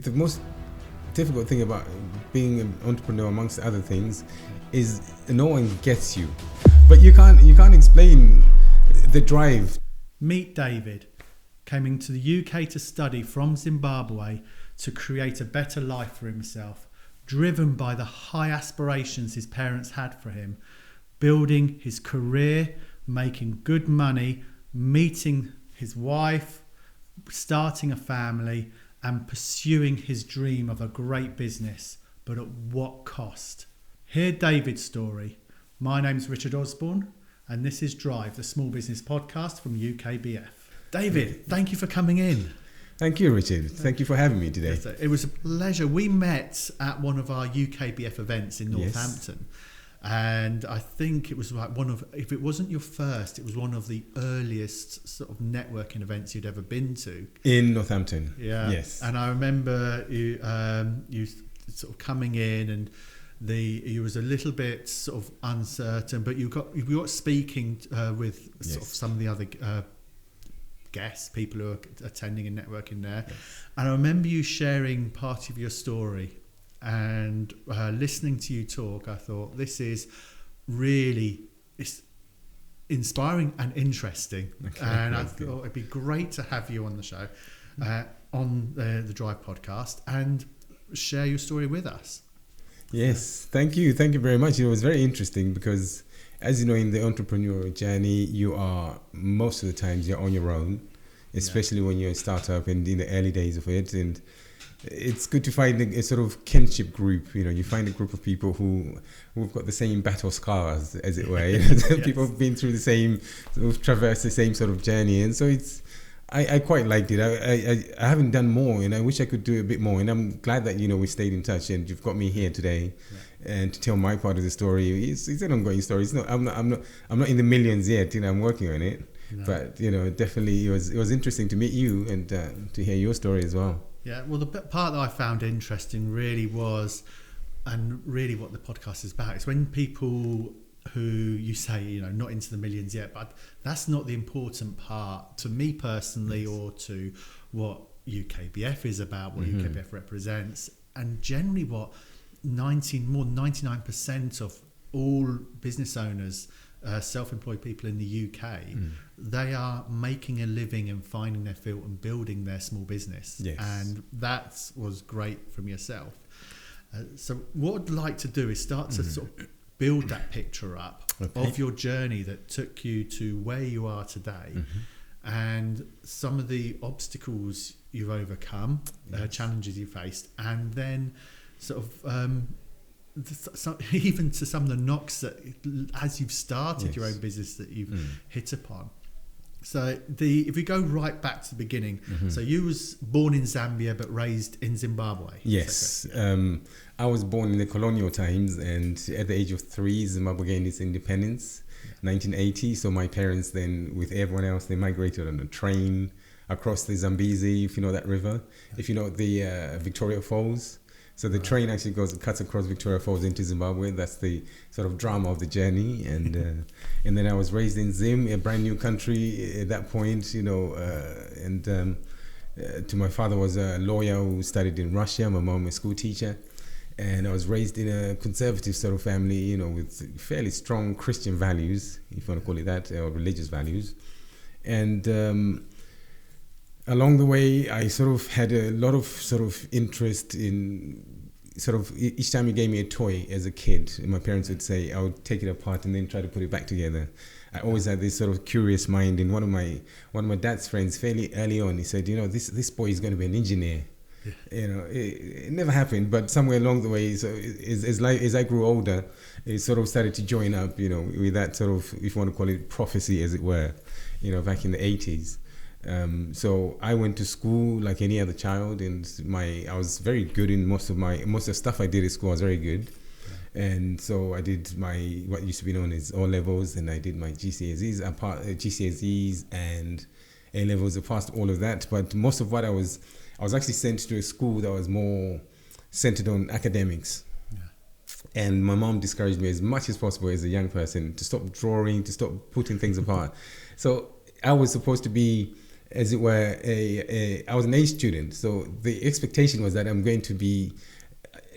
The most difficult thing about being an entrepreneur, amongst other things, is no one gets you. But you can't explain the drive. Meet David, coming to the UK to study from Zimbabwe to create a better life for himself, driven by the high aspirations his parents had for him, building his career, making good money, meeting his wife, starting a family, and pursuing his dream of a great business, but at what cost? Hear David's story. My name's Richard Osborne, and this is Drive, the small business podcast from UKBF. David, thank you for coming in. Thank you, Richard. Thank you for having me today. It was a pleasure. We met at one of our UKBF events in Northampton. Yes. And I think it was like if it wasn't your first, it was one of the earliest sort of networking events you'd ever been to. In Northampton. Yeah. Yes. And I remember you sort of coming in, and you was a little bit sort of uncertain, but you got speaking with sort of some of the other guests, people who are attending and networking there. Yes. And I remember you sharing part of your story. And listening to you talk, I thought this is really inspiring and interesting. Okay, and I thought it'd be great to have you on the show, on the Drive podcast, and share your story with us. Yes, thank you very much. It was very interesting because, as you know, in the entrepreneurial journey, you are most of the times you're on your own, especially when you're a startup and in the early days of it. And it's good to find a sort of kinship group. You know, you find a group of people who've got the same battle scars, as it were. Yes. People have been through the same, traversed the same sort of journey, and so I quite liked it. I haven't done more, and I wish I could do a bit more. And I'm glad that we stayed in touch, and you've got me here today, and to tell my part of the story. It's an ongoing story. It's not. I'm not in the millions yet. I'm working on it, but definitely it was interesting to meet you and to hear your story as well. Yeah, well, the part that I found interesting really was, and really what the podcast is about, is when people who you say, not into the millions yet, but that's not the important part to me personally, or to what UKBF is about, what UKBF represents, and generally what 99% of all business owners, self-employed people in the UK, they are making a living and finding their field and building their small business. Yes. And that was great from yourself. So what I'd like to do is start to sort of build that picture up of your journey that took you to where you are today, and some of the obstacles you've overcome, challenges you faced, and then sort of even to some of the knocks that as you've started your own business that you've hit upon. So if we go right back to the beginning, so you was born in Zambia but raised in Zimbabwe. Yes, I was born in the colonial times, and at the age of 3, Zimbabwe gained its independence, 1980. So my parents then, with everyone else, they migrated on a train across the Zambezi, if you know that river, if you know the Victoria Falls. So the train actually cuts across Victoria Falls into Zimbabwe. That's the sort of drama of the journey. And and then I was raised in Zim, a brand new country at that point, to my father was a lawyer who studied in Russia, my mom a school teacher. And I was raised in a conservative sort of family, with fairly strong Christian values, if you want to call it that, or religious values. And along the way, I sort of had a lot of sort of interest in each time you gave me a toy as a kid, my parents would say, I would take it apart and then try to put it back together. I always had this sort of curious mind. And one of my dad's friends, fairly early on, he said, this boy is going to be an engineer. It never happened, but somewhere along the way, so as I grew older, it sort of started to join up, with that sort of, if you want to call it prophecy, as it were, back in the 80s. So I went to school like any other child, and I was very good in most of the stuff I did at school. I was very good, and so I did what used to be known as O levels, and I did my GCSEs and A levels. I passed all of that, but most of what I was actually sent to a school that was more centered on academics. And my mom discouraged me as much as possible as a young person to stop drawing, to stop putting things apart. So I was supposed to be as it were, I was an A student. So the expectation was that I'm going to be,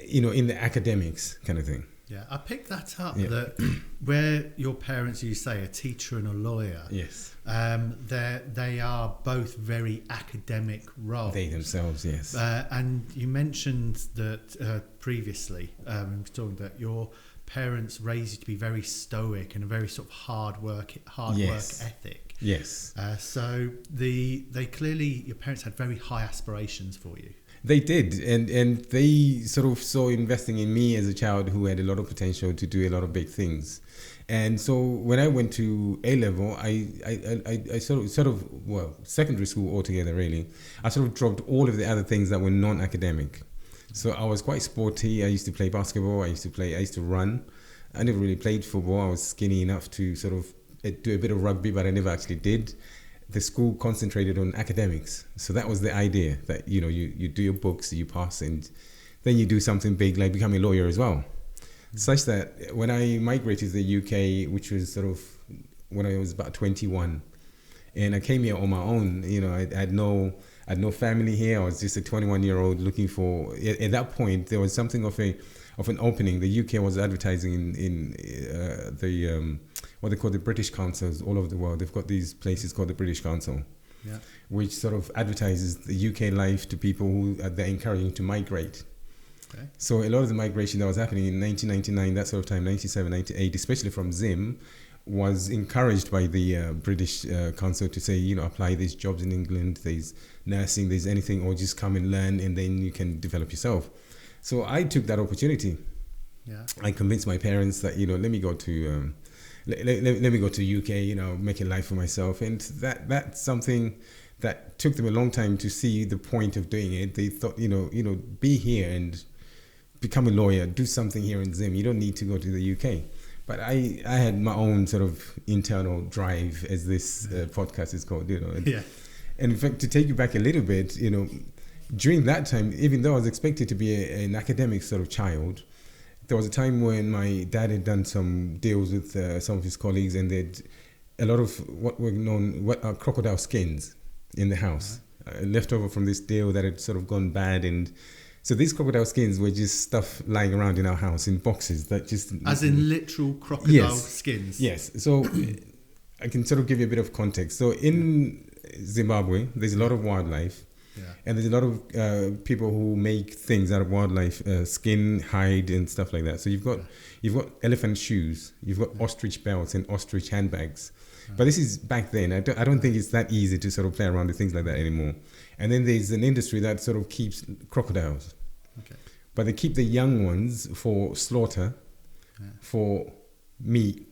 in the academics kind of thing. Yeah, I picked that up, Yeah. that where your parents, you say, a teacher and a lawyer, Yes. they are both very academic roles. They themselves, yes. And you mentioned that previously, talking that your parents raised you to be very stoic and a very sort of hard work ethic. Yes. So they clearly, your parents had very high aspirations for you. They did, and they sort of saw investing in me as a child who had a lot of potential to do a lot of big things. And so when I went to A level, I sort of secondary school altogether really, I sort of dropped all of the other things that were non-academic. So I was quite sporty. I used to play basketball. I used to run. I never really played football. I was skinny enough to sort of do a bit of rugby, but I never actually did. The school concentrated on academics. So that was the idea, that, you do your books, you pass, and then you do something big like become a lawyer as well. Such that when I migrated to the UK, which was sort of when I was about 21, and I came here on my own, I had no family here. I was just a 21-year-old looking for, at that point, there was something of an opening. The UK was advertising in the what they call the British councils all over the world. They've got these places called the British Council, which sort of advertises the UK life to people who they're encouraging to migrate. Okay. So a lot of the migration that was happening in 1999, that sort of time, 97, 98, especially from Zim, was encouraged by the British Council to say, apply these jobs in England, there's nursing, there's anything, or just come and learn and then you can develop yourself. So I took that opportunity. Yeah. I convinced my parents that, let me go to let me go to UK, make a life for myself. And that's something that took them a long time to see the point of doing it. They thought, be here and become a lawyer, do something here in Zim. You don't need to go to the UK. But I had my own sort of internal drive, as this podcast is called, And in fact, to take you back a little bit, during that time, even though I was expected to be an academic sort of child, there was a time when my dad had done some deals with some of his colleagues, and they'd a lot of what were known crocodile skins in the house, left over from this deal that had sort of gone bad. And so these crocodile skins were just stuff lying around in our house in boxes that just... As in literal crocodile skins? Yes. So I can sort of give you a bit of context. So in Zimbabwe, there's a lot of wildlife. Yeah. And there's a lot of people who make things out of wildlife, skin, hide, and stuff like that. So you've got elephant shoes, you've got ostrich belts and ostrich handbags. But this is back then. I don't think it's that easy to sort of play around with things like that anymore. And then there's an industry that sort of keeps crocodiles. Okay. But they keep the young ones for slaughter, for meat,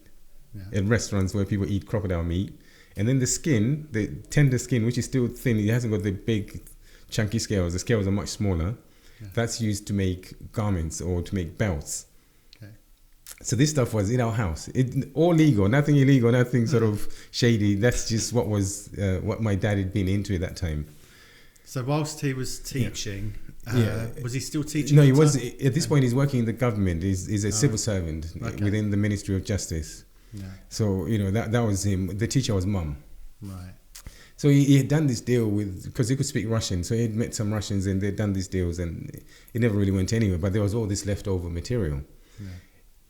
in restaurants where people eat crocodile meat. And then the skin, the tender skin, which is still thin, it hasn't got the big chunky scales. The scales are much smaller. Yeah. That's used to make garments or to make belts. Okay. So this stuff was in our house. All legal, nothing illegal, nothing sort of shady. That's just what was what my dad had been into at that time. So whilst he was teaching, was he still teaching? No, he was. At this point, he's working in the government. He's a civil servant within the Ministry of Justice. Yeah. So, that was him. The teacher was mum. Right. So he had done this deal because he could speak Russian. So he had met some Russians and they'd done these deals, and it never really went anywhere. But there was all this leftover material. Yeah.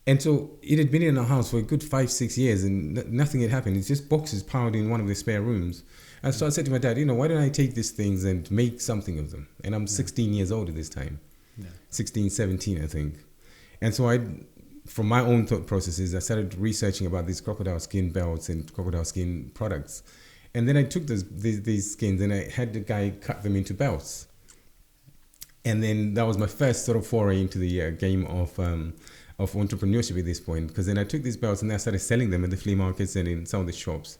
And so it had been in our house for a good 5-6 years and nothing had happened. It's just boxes piled in one of the spare rooms. And so I said to my dad, why don't I take these things and make something of them? And I'm 16 years old at this time. Yeah. 16, 17, I think. And so from my own thought processes, I started researching about these crocodile skin belts and crocodile skin products. And then I took these skins and I had the guy cut them into belts. And then that was my first sort of foray into the game of entrepreneurship at this point. Because then I took these belts and I started selling them at the flea markets and in some of the shops.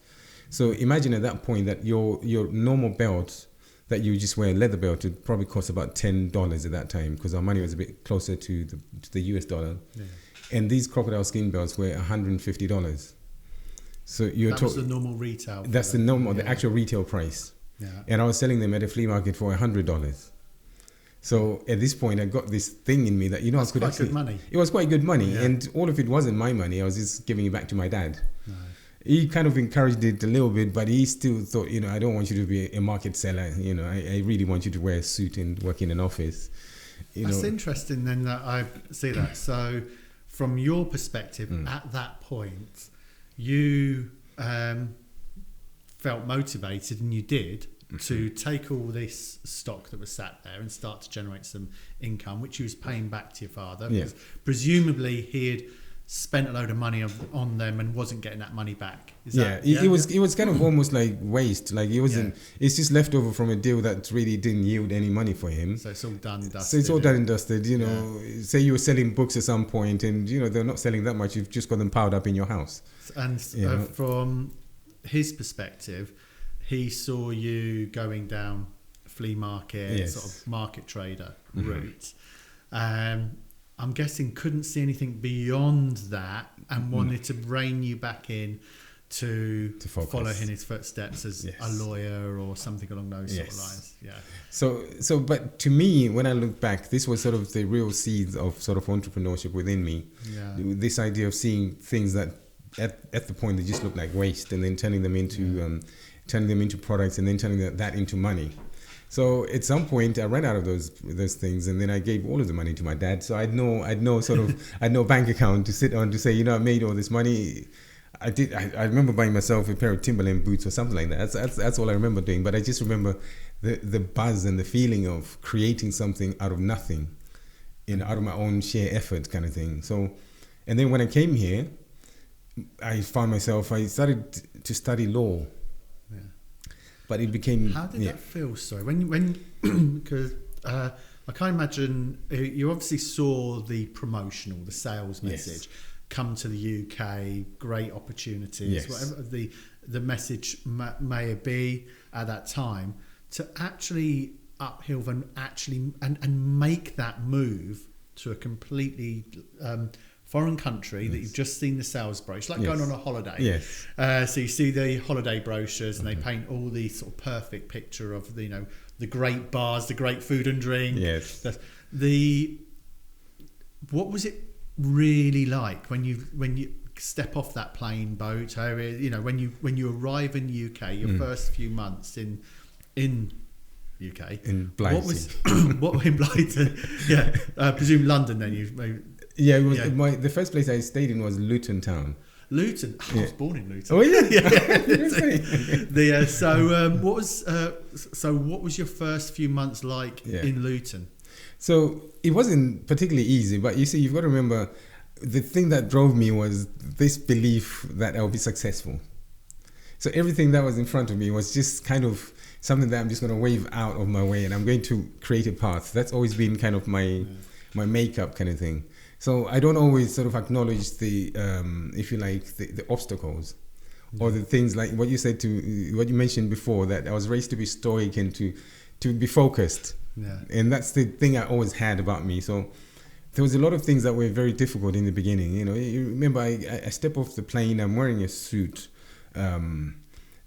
So imagine at that point that your normal belt that you just wear, a leather belt, would probably cost about $10 at that time, because our money was a bit closer to the US dollar. Yeah. And these crocodile skin belts were $150. So that was the normal retail. That's the actual retail price. Yeah. And I was selling them at a flea market for $100. So at this point, I got this thing in me that I could actually. Good money. It was quite good money, and all of it wasn't my money. I was just giving it back to my dad. Right. he kind of encouraged it a little bit, but he still thought, I don't want you to be a market seller. I really want you to wear a suit and work in an office. That's interesting then that I see that. So from your perspective, at that point, you felt motivated, and you did, to take all this stock that was sat there and start to generate some income, which you was paying back to your father. Yeah. Because presumably he had spent a load of money on them and wasn't getting that money back. It was kind of almost like waste. Like it wasn't. It's just leftover from a deal that really didn't yield any money for him. So it's all done and dusted. So it's all done and dusted. Say you were selling books at some point, and they're not selling that much. You've just got them piled up in your house. And from his perspective, he saw you going down flea market, sort of market trader route. I'm guessing couldn't see anything beyond that, and wanted to rein you back in to follow in his footsteps as a lawyer or something along those sort of lines. Yeah. So, but to me, when I look back, this was sort of the real seeds of sort of entrepreneurship within me. Yeah. This idea of seeing things that at the point they just look like waste, and then turning them into products, and then turning that into money. So at some point I ran out of those things, and then I gave all of the money to my dad. So I'd no bank account to sit on to say, I made all this money. I remember buying myself a pair of Timberland boots or something like that. That's all I remember doing. But I just remember the buzz and the feeling of creating something out of nothing, out of my own sheer effort kind of thing. So, and then when I came here, I found myself, I started to study law. But it became... How did that feel? Sorry, when because I can't imagine, you obviously saw the promotional, the sales message, come to the UK, great opportunities, whatever the message may be at that time, to actually uphill and make that move to a completely foreign country that you've just seen the sales brochure, like going on a holiday. Yes. So you see the holiday brochures, and they paint all the sort of perfect picture of the great bars, the great food and drink. Yes. What was it really like when you step off that plane, boat? When you arrive in the UK, your first few months in UK. In Blighty. What in Blighty? Yeah. I presume London then. Yeah, it was the first place I stayed in was Luton Town. Luton. I was born in Luton. Oh yeah. What was your first few months like in Luton? So it wasn't particularly easy, but you see, you've got to remember, the thing that drove me was this belief that I'll be successful. So everything that was in front of me was just kind of something that I'm just going to wave out of my way, and I'm going to create a path. That's always been kind of my makeup kind of thing. So I don't always sort of acknowledge the, if you like, the obstacles, or the things like what you mentioned before, that I was raised to be stoic and to be focused. Yeah. And that's the thing I always had about me. So there was a lot of things that were very difficult in the beginning. You remember I step off the plane, I'm wearing a suit, and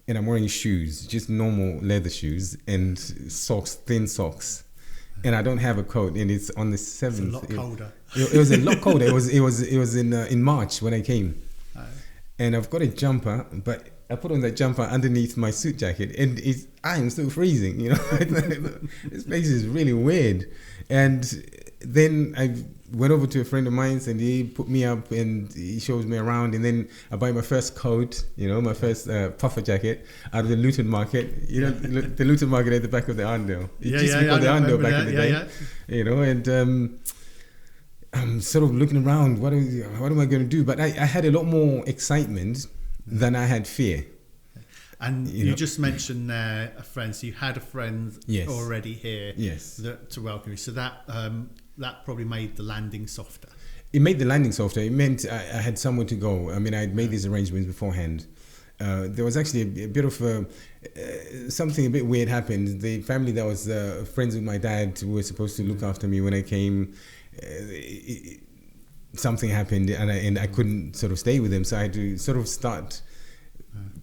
I'm wearing shoes, just normal leather shoes, and socks, thin socks. And I don't have a coat, and it's on the 7th. It's a lot colder. It was a lot colder. It was in March when I came, and I've got a jumper, but I put on that jumper underneath my suit jacket, and I am still freezing. This place is really weird. And then I went over to a friend of mine, and he put me up, and he shows me around, and then I buy my first coat, my first puffer jacket out of the Luton Market. The Luton Market at the back of the Arndale. It used to be called the Arndale back in the day. And I'm sort of looking around. What am I going to do? But I had a lot more excitement than I had fear. And you just mentioned there a friend. So you had a friend already here to welcome you. So that probably made the landing softer. It made the landing softer. It meant I had somewhere to go. I mean, I'd made these arrangements beforehand. There was actually a bit of something a bit weird happened. The family that was friends with my dad, who were supposed to look after me when I came, something happened, and I couldn't sort of stay with them. So I had to sort of start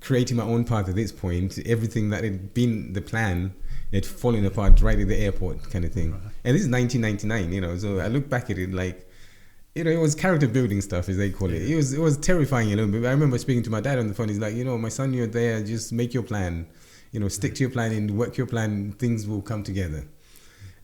creating my own path at this point. Everything that had been the plan had fallen apart right at the airport kind of thing. Right. And this is 1999, so I look back at it like it was character building stuff, as they call it. It was terrifying a little bit. I remember speaking to my dad on the phone. He's like, my son, you're there. Just make your plan. Stick to your plan and work your plan. Things will come together.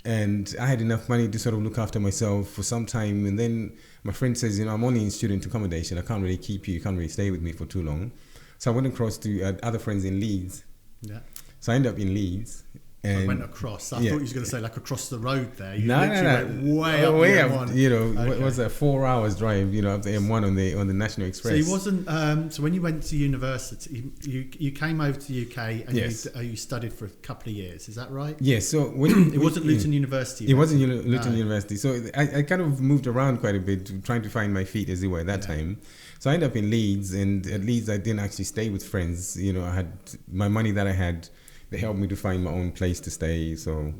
And I had enough money to sort of look after myself for some time. And then my friend says, I'm only in student accommodation. I can't really keep you. You can't really stay with me for too long. So I went across to other friends in Leeds. Yeah. So I ended up in Leeds. And I went across. I thought you were going to say like across the road there. You no. Went way up the M1. What was that? 4 hours drive, up the M1 on the National Express. So he wasn't. So when you went to university, you came over to the UK and yes. you studied for a couple of years. Is that right? Yes. So when it wasn't Luton University. It wasn't Luton University. So I kind of moved around quite a bit, trying to find my feet, as it were, at that time. So I ended up in Leeds, and at Leeds I didn't actually stay with friends. I had my money that I had. They helped me to find my own place to stay. So,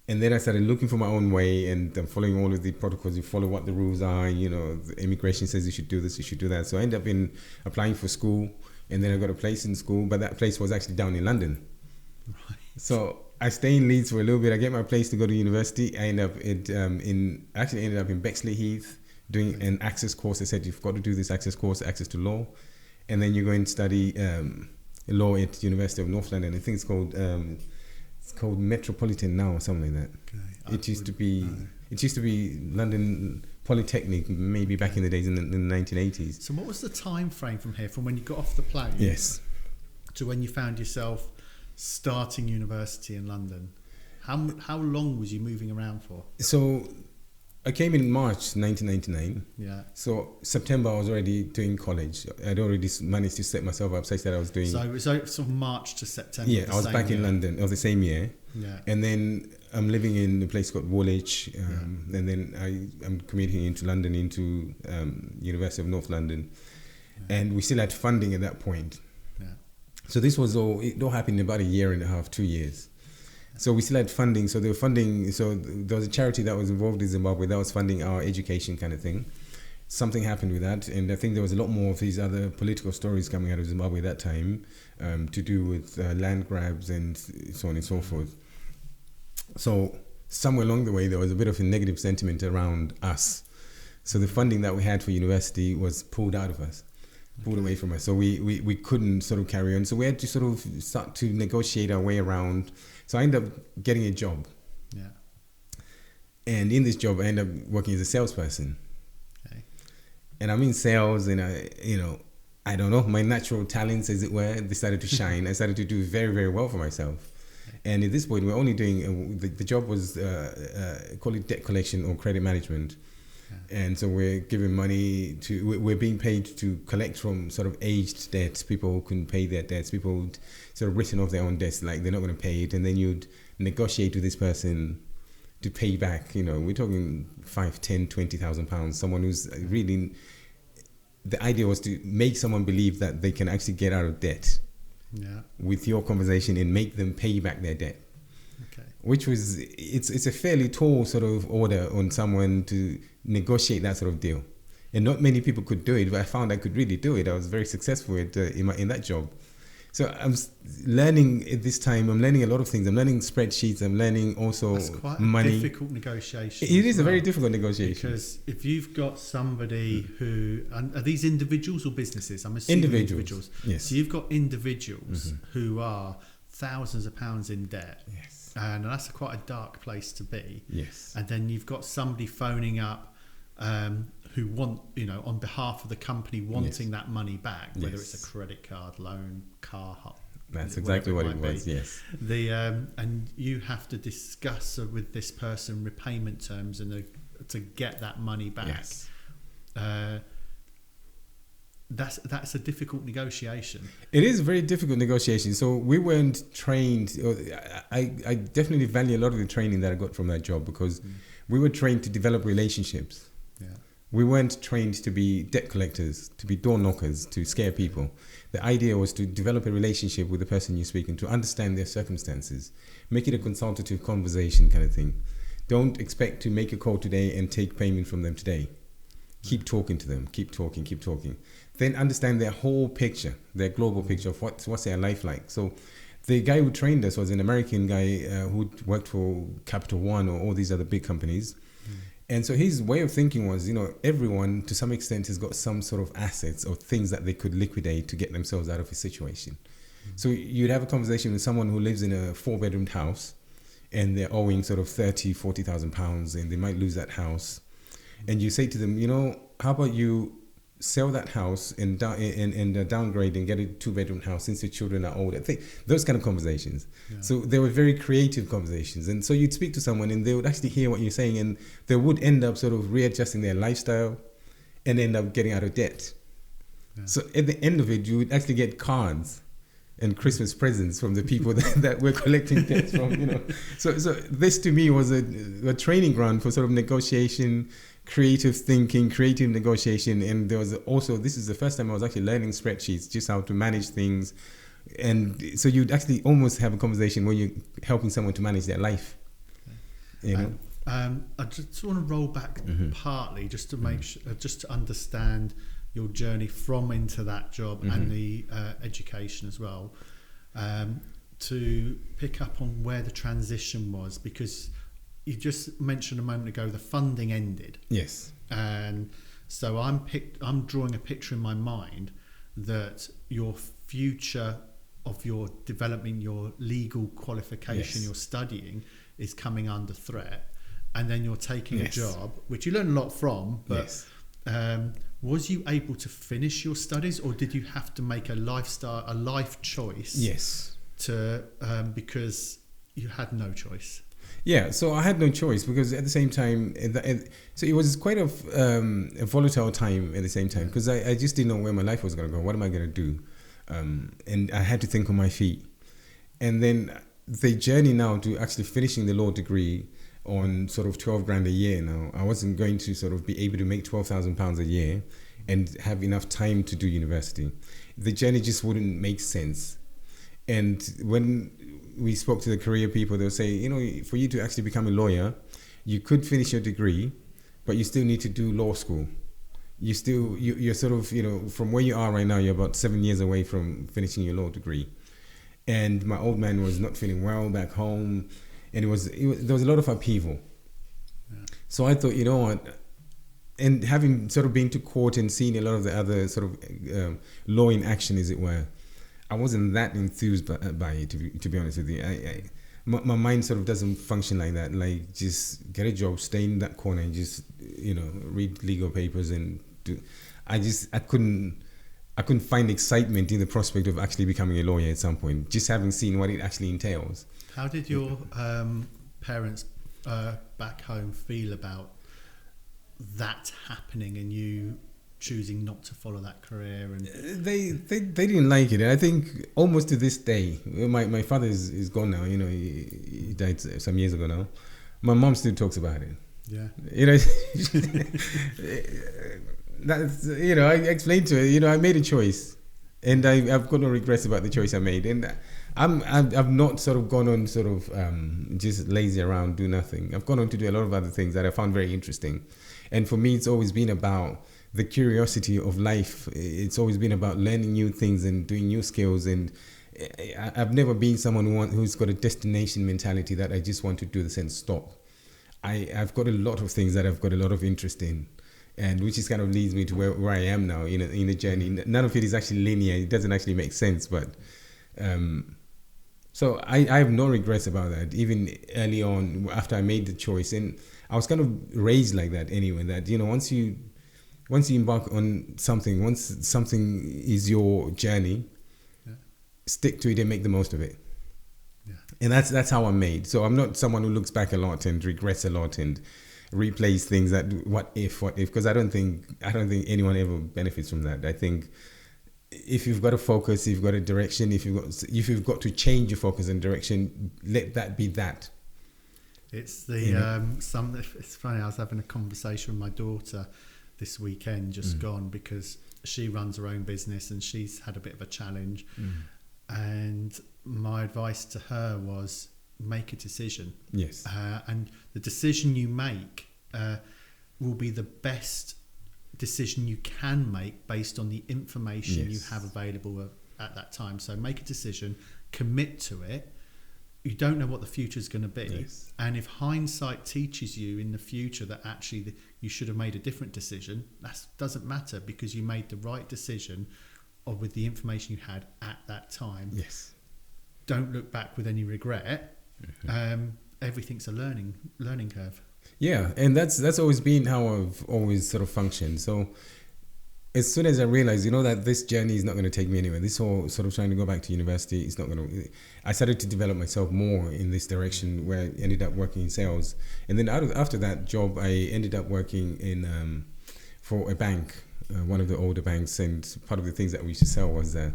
and then I started looking for my own way, and I'm following all of the protocols. You follow what the rules are. The immigration says you should do this, you should do that. So I ended up applying for school, and then I got a place in school. But that place was actually down in London. Right. So I stay in Leeds for a little bit. I get my place to go to university. I ended up in Bexley Heath doing an access course. They said you've got to do this access course, access to law, and then you go and study law at University of North London. I think it's called Metropolitan now or something like that. Okay. It used to be London Polytechnic, maybe back in the days in the 1980s. So what was the time frame from here, from when you got off the plane, yes, to when you found yourself starting university in London? How long was you moving around for? So I came in March 1999. Yeah. So September I was already doing college. I'd already managed to set myself up such that I was doing. So it was sort of March to September. Yeah, I was back in London of the same year. Yeah. And then I'm living in a place called Woolwich, and then I'm commuting into London, into University of North London, and we still had funding at that point. Yeah. So it all happened in about a year and a half, 2 years. So we still had funding. So they were funding. So there was a charity that was involved in Zimbabwe that was funding our education kind of thing. Something happened with that, and I think there was a lot more of these other political stories coming out of Zimbabwe at that time, to do with land grabs and so on and so forth. So somewhere along the way, there was a bit of a negative sentiment around us. So the funding that we had for university was pulled out of us, pulled away from us. So we couldn't sort of carry on. So we had to sort of start to negotiate our way around. So I ended up getting a job. Yeah. And in this job, I ended up working as a salesperson. Okay. And I'm in sales, and I don't know, my natural talents, as it were, they started to shine. I started to do very, very well for myself. Okay. And at this point, we're only doing, the job was, call it debt collection or credit management. Yeah. And so we're giving money we're being paid to collect from sort of aged debts, people who couldn't pay their debts, people who'd sort of written off their own debts, like they're not going to pay it. And then you'd negotiate with this person to pay back. We're talking 5, 10, 20,000 pounds. Someone who's really, the idea was to make someone believe that they can actually get out of debt with your conversation and make them pay back their debt. Okay. Which was, it's a fairly tall sort of order on someone to negotiate that sort of deal. And not many people could do it, but I found I could really do it. I was very successful in that job. So I'm learning at this time. I'm learning a lot of things. I'm learning spreadsheets. I'm learning also That's quite money. A difficult negotiation. It is a very difficult negotiation. Because if you've got somebody who, and are these individuals or businesses? I'm assuming individuals. Yes. So you've got individuals who are thousands of pounds in debt. Yes. And that's quite a dark place to be. Yes. And then you've got somebody phoning up who want, on behalf of the company, wanting that money back, whether it's a credit card, loan, car. That's exactly what it was. Yes. And you have to discuss with this person repayment terms and to get that money back. Yes. That's a difficult negotiation. It is a very difficult negotiation. So we weren't trained. I definitely value a lot of the training that I got from that job, because we were trained to develop relationships. Yeah. We weren't trained to be debt collectors, to be door knockers, to scare people. The idea was to develop a relationship with the person you're speaking to, understand their circumstances, make it a consultative conversation kind of thing. Don't expect to make a call today and take payment from them today. Keep talking to them, keep talking. Then understand their whole picture, their global picture of what's their life like. So the guy who trained us was an American guy who worked for Capital One or all these other big companies. And so his way of thinking was, everyone to some extent has got some sort of assets or things that they could liquidate to get themselves out of a situation. So you'd have a conversation with someone who lives in a 4-bedroom house and they're owing sort of 30, 40,000 pounds and they might lose that house. And you say to them, how about you sell that house and downgrade and get a 2-bedroom house since your children are old. I think those kind of conversations. Yeah. So they were very creative conversations. And so you'd speak to someone and they would actually hear what you're saying and they would end up sort of readjusting their lifestyle and end up getting out of debt. Yeah. So at the end of it, you would actually get cards and Christmas presents from the people that were collecting debts from, So this to me was a training ground for sort of negotiation, creative thinking, creative negotiation. And there was also, this is the first time I was actually learning spreadsheets, just how to manage things. And so you'd actually almost have a conversation where you're helping someone to manage their life. I just want to roll back partly just to make sure, just to understand your journey from into that job and the education as well, to pick up on where the transition was, because you just mentioned a moment ago the funding ended. Yes. And so I'm drawing a picture in my mind that your future of your developing your legal qualification, you're studying, is coming under threat, and then you're taking a job which you learn a lot from, but was you able to finish your studies, or did you have to make a life choice? Yes. To because you had no choice. Yeah, so I had no choice, because at the same time, so it was quite a volatile time at the same time, because I just didn't know where my life was going to go. What am I going to do? And I had to think on my feet. And then the journey now to actually finishing the law degree on sort of 12 grand a year now, I wasn't going to sort of be able to make £12,000 a year and have enough time to do university. The journey just wouldn't make sense. And when we spoke to the career people, they'll say, for you to actually become a lawyer, you could finish your degree, but you still need to do law school. You're sort of, from where you are right now, you're about 7 years away from finishing your law degree. And my old man was not feeling well back home, and there was a lot of upheaval. Yeah. So I thought, what, and having sort of been to court and seen a lot of the other sort of law in action, as it were, I wasn't that enthused by it, to be honest with you. My mind sort of doesn't function like that. Like, just get a job, stay in that corner, and just read legal papers and do. I couldn't find excitement in the prospect of actually becoming a lawyer at some point, just having seen what it actually entails. How did your parents back home feel about that happening and you choosing not to follow that career? And they didn't like it. And I think almost to this day, my father is gone now. He died some years ago now. My mom still talks about it. Yeah. That's, I explained to her, I made a choice, and I've got no regrets about the choice I made. And I've not sort of gone on sort of just lazy around, do nothing. I've gone on to do a lot of other things that I found very interesting. And for me, it's always been about the curiosity of life. It's always been about learning new things and doing new skills. And I've never been someone who's got a destination mentality that I just want to do this and stop. I've got a lot of things that I've got a lot of interest in, and which is kind of leads me to where I am now in the journey. None of it is actually linear. It doesn't actually make sense, but so I have no regrets about that. Even early on, after I made the choice, and I was kind of raised like that anyway. That once you embark on something, once something is your journey, stick to it and make the most of it. Yeah. And that's how I'm made. So I'm not someone who looks back a lot and regrets a lot and replays things that what if, because I don't think anyone ever benefits from that. I think if you've got a focus, if you've got a direction, if you've got to change your focus and direction, let that be that. It's it's funny, I was having a conversation with my daughter this weekend gone, because she runs her own business and she's had a bit of a challenge. And my advice to her was, make a decision. Yes. And the decision you make will be the best decision you can make based on the information you have available at that time. So make a decision, commit to it, you don't know what the future is going to be. Yes. And if hindsight teaches you in the future that actually you should have made a different decision, that doesn't matter, because you made the right decision or with the information you had at that time. Yes. Don't look back with any regret. Everything's a learning curve. Yeah, and that's always been how I've always sort of functioned. So as soon as I realized, that this journey is not going to take me anywhere, this whole sort of trying to go back to university is not going to, I started to develop myself more in this direction, where I ended up working in sales. And then after that job, I ended up working in for a bank, one of the older banks. And part of the things that we used to sell was that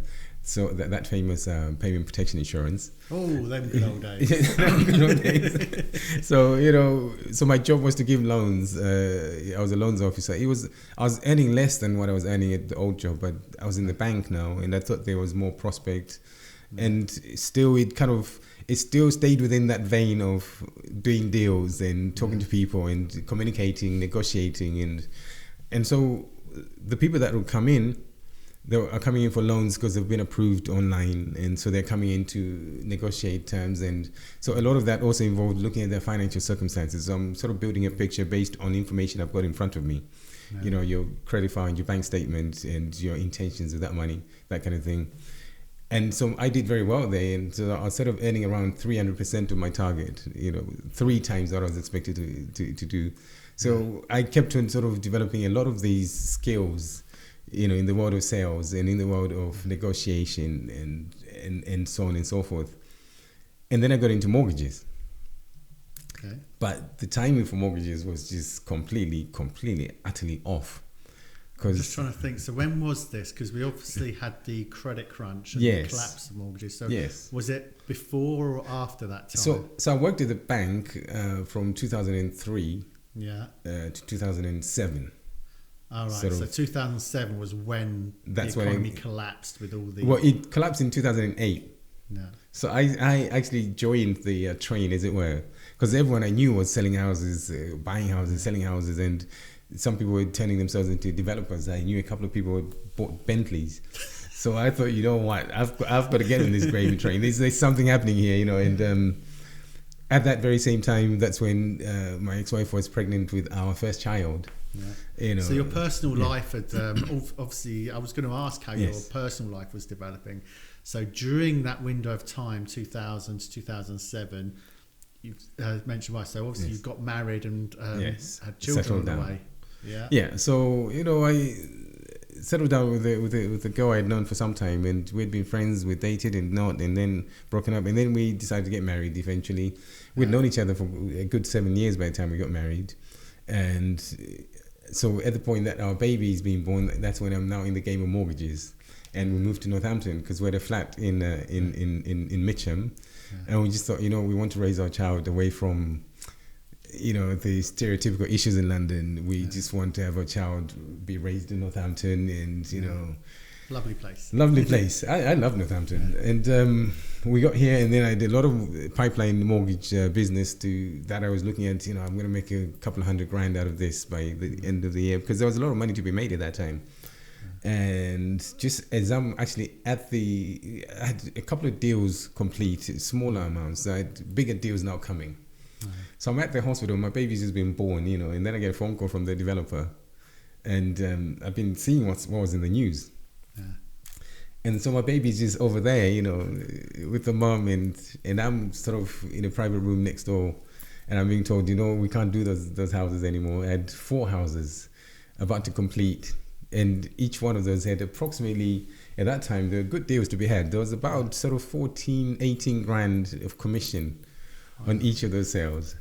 famous payment protection insurance. Oh, them good old days. Good old days. So my job was to give loans. I was a loans officer. I was earning less than what I was earning at the old job, but I was in the bank now, and I thought there was more prospect. And still, it still stayed within that vein of doing deals and talking to people and communicating, negotiating, and so the people that would come in, they are coming in for loans because they've been approved online, and so they're coming in to negotiate terms. And so a lot of that also involved looking at their financial circumstances. So I'm sort of building a picture based on information I've got in front of me. Yeah. Your credit file and your bank statement and your intentions with that money, that kind of thing. And so I did very well there, and so I was sort of earning around 300% of my target, 3 times what I was expected to do. So I kept on sort of developing a lot of these skills, in the world of sales and in the world of negotiation and so on and so forth. And then I got into mortgages. Okay. But the timing for mortgages was just completely, utterly off. I'm just trying to think. So when was this? Because we obviously had the credit crunch and the collapse of mortgages. So was it before or after that time? So I worked at the bank from 2003 to 2007. All right. So 2007 was when the economy collapsed with all the... Well, it collapsed in 2008. Yeah. So I actually joined the train, as it were, because everyone I knew was selling houses, buying houses, selling houses, and some people were turning themselves into developers. I knew a couple of people who bought Bentleys. So I thought, you know what, I've got to get on this gravy train. There's something happening here, and at that very same time, that's when my ex-wife was pregnant with our first child. Yeah. So your personal life had obviously, I was going to ask how your personal life was developing. So during that window of time, 2000 to 2007, you mentioned why. So obviously you got married and had children on the way. Yeah. So I settled down with a girl I had known for some time, and we'd been friends. We dated and then broken up, and then we decided to get married. Eventually, we'd known each other for a good 7 years by the time we got married, and so at the point that our baby's been born, that's when I'm now in the game of mortgages. And we moved to Northampton because we had a flat in Mitcham, and we just thought, we want to raise our child away from, the stereotypical issues in London. We just want to have our child be raised in Northampton, and lovely place. Lovely place. I love Northampton, and we got here, and then I did a lot of pipeline mortgage business that I was looking at. I'm going to make a couple of $100,000 out of this by the end of the year, because there was a lot of money to be made at that time. And just as I'm actually I had a couple of deals complete, smaller amounts. I had bigger deals now coming. So I'm at the hospital, my baby's just been born, and then I get a phone call from the developer, and I've been seeing what was in the news. And so my baby's just over there, with the mom, and I'm sort of in a private room next door, and I'm being told, we can't do those houses anymore. I had 4 houses about to complete, and each one of those had approximately, at that time, there were good deals to be had. There was about sort of 18 grand of commission on each of those sales.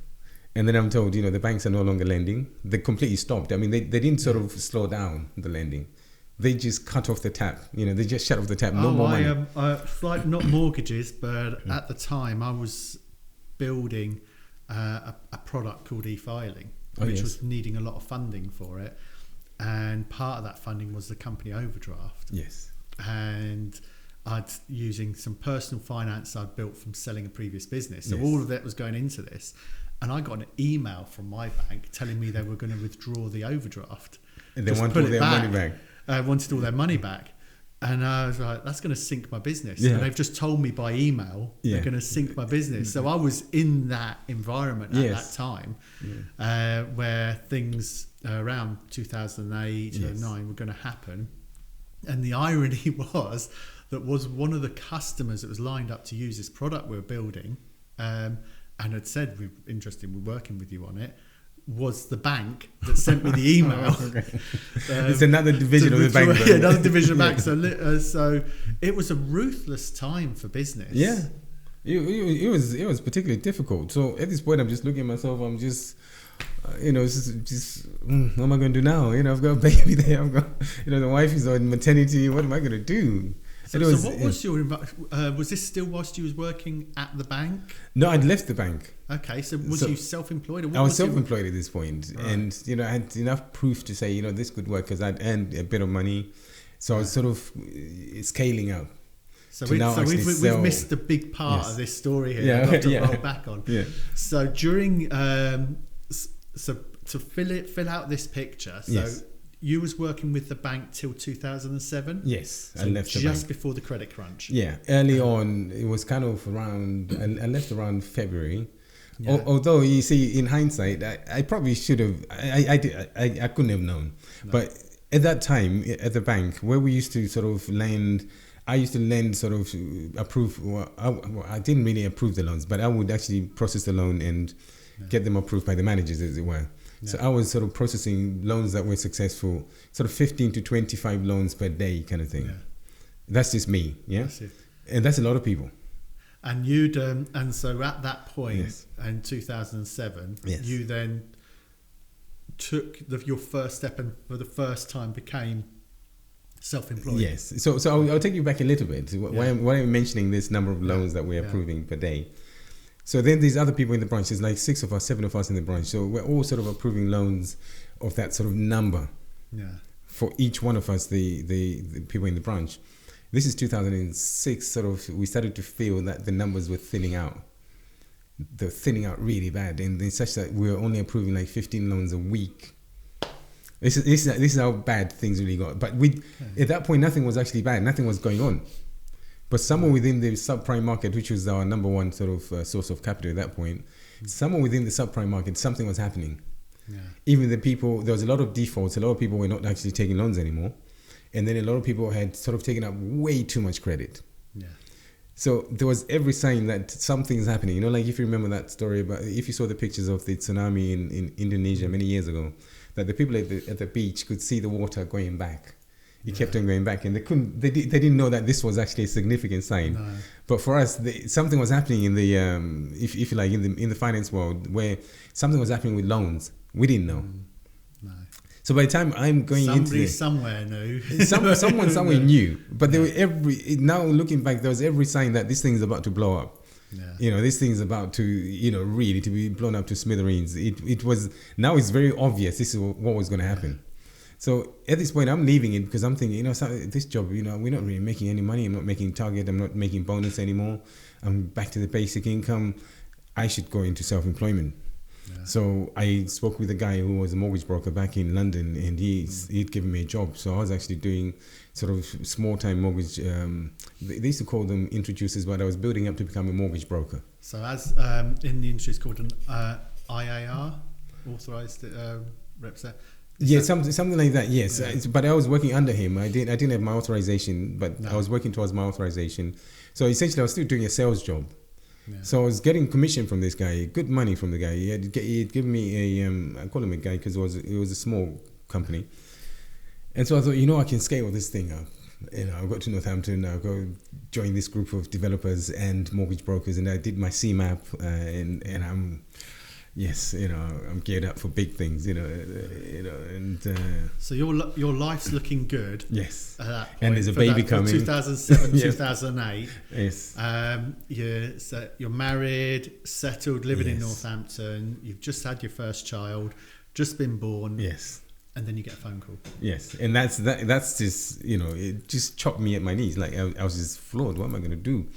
And then I'm told, the banks are no longer lending. They completely stopped. I mean, they didn't sort of slow down the lending. They just cut off the tap. They just shut off the tap. No more money. Like not mortgages, but at the time I was building a product called e-filing, which was needing a lot of funding for it. And part of that funding was the company overdraft. Yes. And using some personal finance I'd built from selling a previous business. So all of that was going into this. And I got an email from my bank telling me they were going to withdraw the overdraft. And they wanted all their money back. Wanted all their money back. And I was like, that's going to sink my business. Yeah. And they've just told me by email they're going to sink my business. So I was in that environment at that time where things around 2008, 2009 were going to happen. And the irony was one of the customers that was lined up to use this product we were building and had said, we're interested, we're working with you on it, was the bank that sent me the email. It's another division of the bank. Yeah, another division of the bank. So it was a ruthless time for business. Yeah, it was particularly difficult. So at this point, I'm just looking at myself. I'm just, what am I going to do now? I've got a baby there. I've got, the wife is on maternity. What am I going to do? So what was your was this still whilst you was working at the bank? No, I'd left the bank. Okay, so was you self-employed? Or what I was self-employed at this point, right. And I had enough proof to say this could work because I'd earned a bit of money, so I was sort of scaling up. So we've missed a big part of this story here. Yeah, I'd love to roll back on. Yeah. So during to fill out this picture. So you was working with the bank till 2007. Yes, so I left the just bank before the credit crunch. Yeah, early on it was kind of around. I left around February. Yeah. Although you see, in hindsight, I probably should have. I couldn't have known. No. But at that time, at the bank, where we used to sort of lend, I used to lend sort of approve. Well, I didn't really approve the loans, but I would actually process the loan and get them approved by the managers, as it were. Yeah. So I was sort of processing loans that were successful, sort of 15 to 25 loans per day kind of thing. Yeah. That's just me, and that's a lot of people. And and so at that point in 2007, you then took your first step and for the first time became self-employed. Yes. So I'll take you back a little bit. Why I'm mentioning this number of loans that we're approving per day. So then these other people in the branch, there's like 6 of us, 7 of us in the branch. So we're all sort of approving loans of that sort of number for each one of us, the people in the branch. This is 2006, sort of, we started to feel that the numbers were thinning out. They're thinning out really bad. And it's such that we were only approving like 15 loans a week. This is how bad things really got. But at that point, nothing was actually bad. Nothing was going on. But somewhere within the subprime market, which was our number one sort of source of capital at that point, somewhere within the subprime market, something was happening. Yeah. Even the people, there was a lot of defaults. A lot of people were not actually taking loans anymore. And then a lot of people had sort of taken up way too much credit. Yeah. So there was every sign that something's happening. Like if you remember that story about, if you saw the pictures of the tsunami in Indonesia many years ago, that the people at the beach could see the water going back. It kept on going back, and they didn't know that this was actually a significant sign. No. But for us, something was happening in the if you like in the finance world, where something was happening with loans. We didn't know. No. So by the time I'm going into this, somewhere knew. Someone somewhere knew. But there were now looking back, there was every sign that this thing is about to blow up. Yeah. This thing is about to really to be blown up to smithereens. It was, now it's very obvious this is what was going to happen. So at this point, I'm leaving it because I'm thinking, this job, we're not really making any money. I'm not making target. I'm not making bonus anymore. I'm back to the basic income. I should go into self-employment. Yeah. So I spoke with a guy who was a mortgage broker back in London, and he'd given me a job. So I was actually doing sort of small-time mortgage. They used to call them introducers, but I was building up to become a mortgage broker. So as in the industry, it's called an IAR, authorised representative. Yeah, something like that. Yes, but I was working under him. I didn't have my authorization, but I was working towards my authorization. So essentially, I was still doing a sales job. Yeah. So I was getting commission from this guy, good money from the guy. He'd given me I call him a guy because it was a small company, and so I thought, I can scale this thing up. I got to Northampton. I go join this group of developers and mortgage brokers, and I did my CMAP, and I'm. Yes, I'm geared up for big things, and so your life's looking good. Yes, at that point, and there's a baby coming. 2007, 2008. Yes. You're married, settled, living in Northampton. You've just had your first child, just been born. Yes. And then you get a phone call. Yes, and that's just it just chopped me at my knees. Like I was just floored. What am I going to do?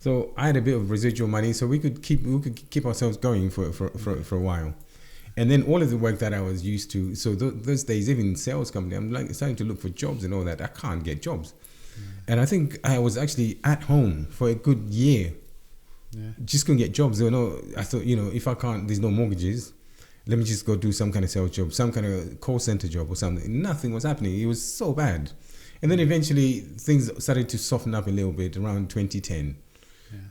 So I had a bit of residual money, so we could keep ourselves going for a while, and then all of the work that I was used to. So those days, even sales company, I'm like starting to look for jobs and all that. I can't get jobs. And I think I was actually at home for a good year. Yeah. Just couldn't get jobs. I thought, if I can't, there's no mortgages, let me just go do some kind of sales job, some kind of call center job or something. Nothing was happening. It was so bad. And then eventually things started to soften up a little bit around 2010.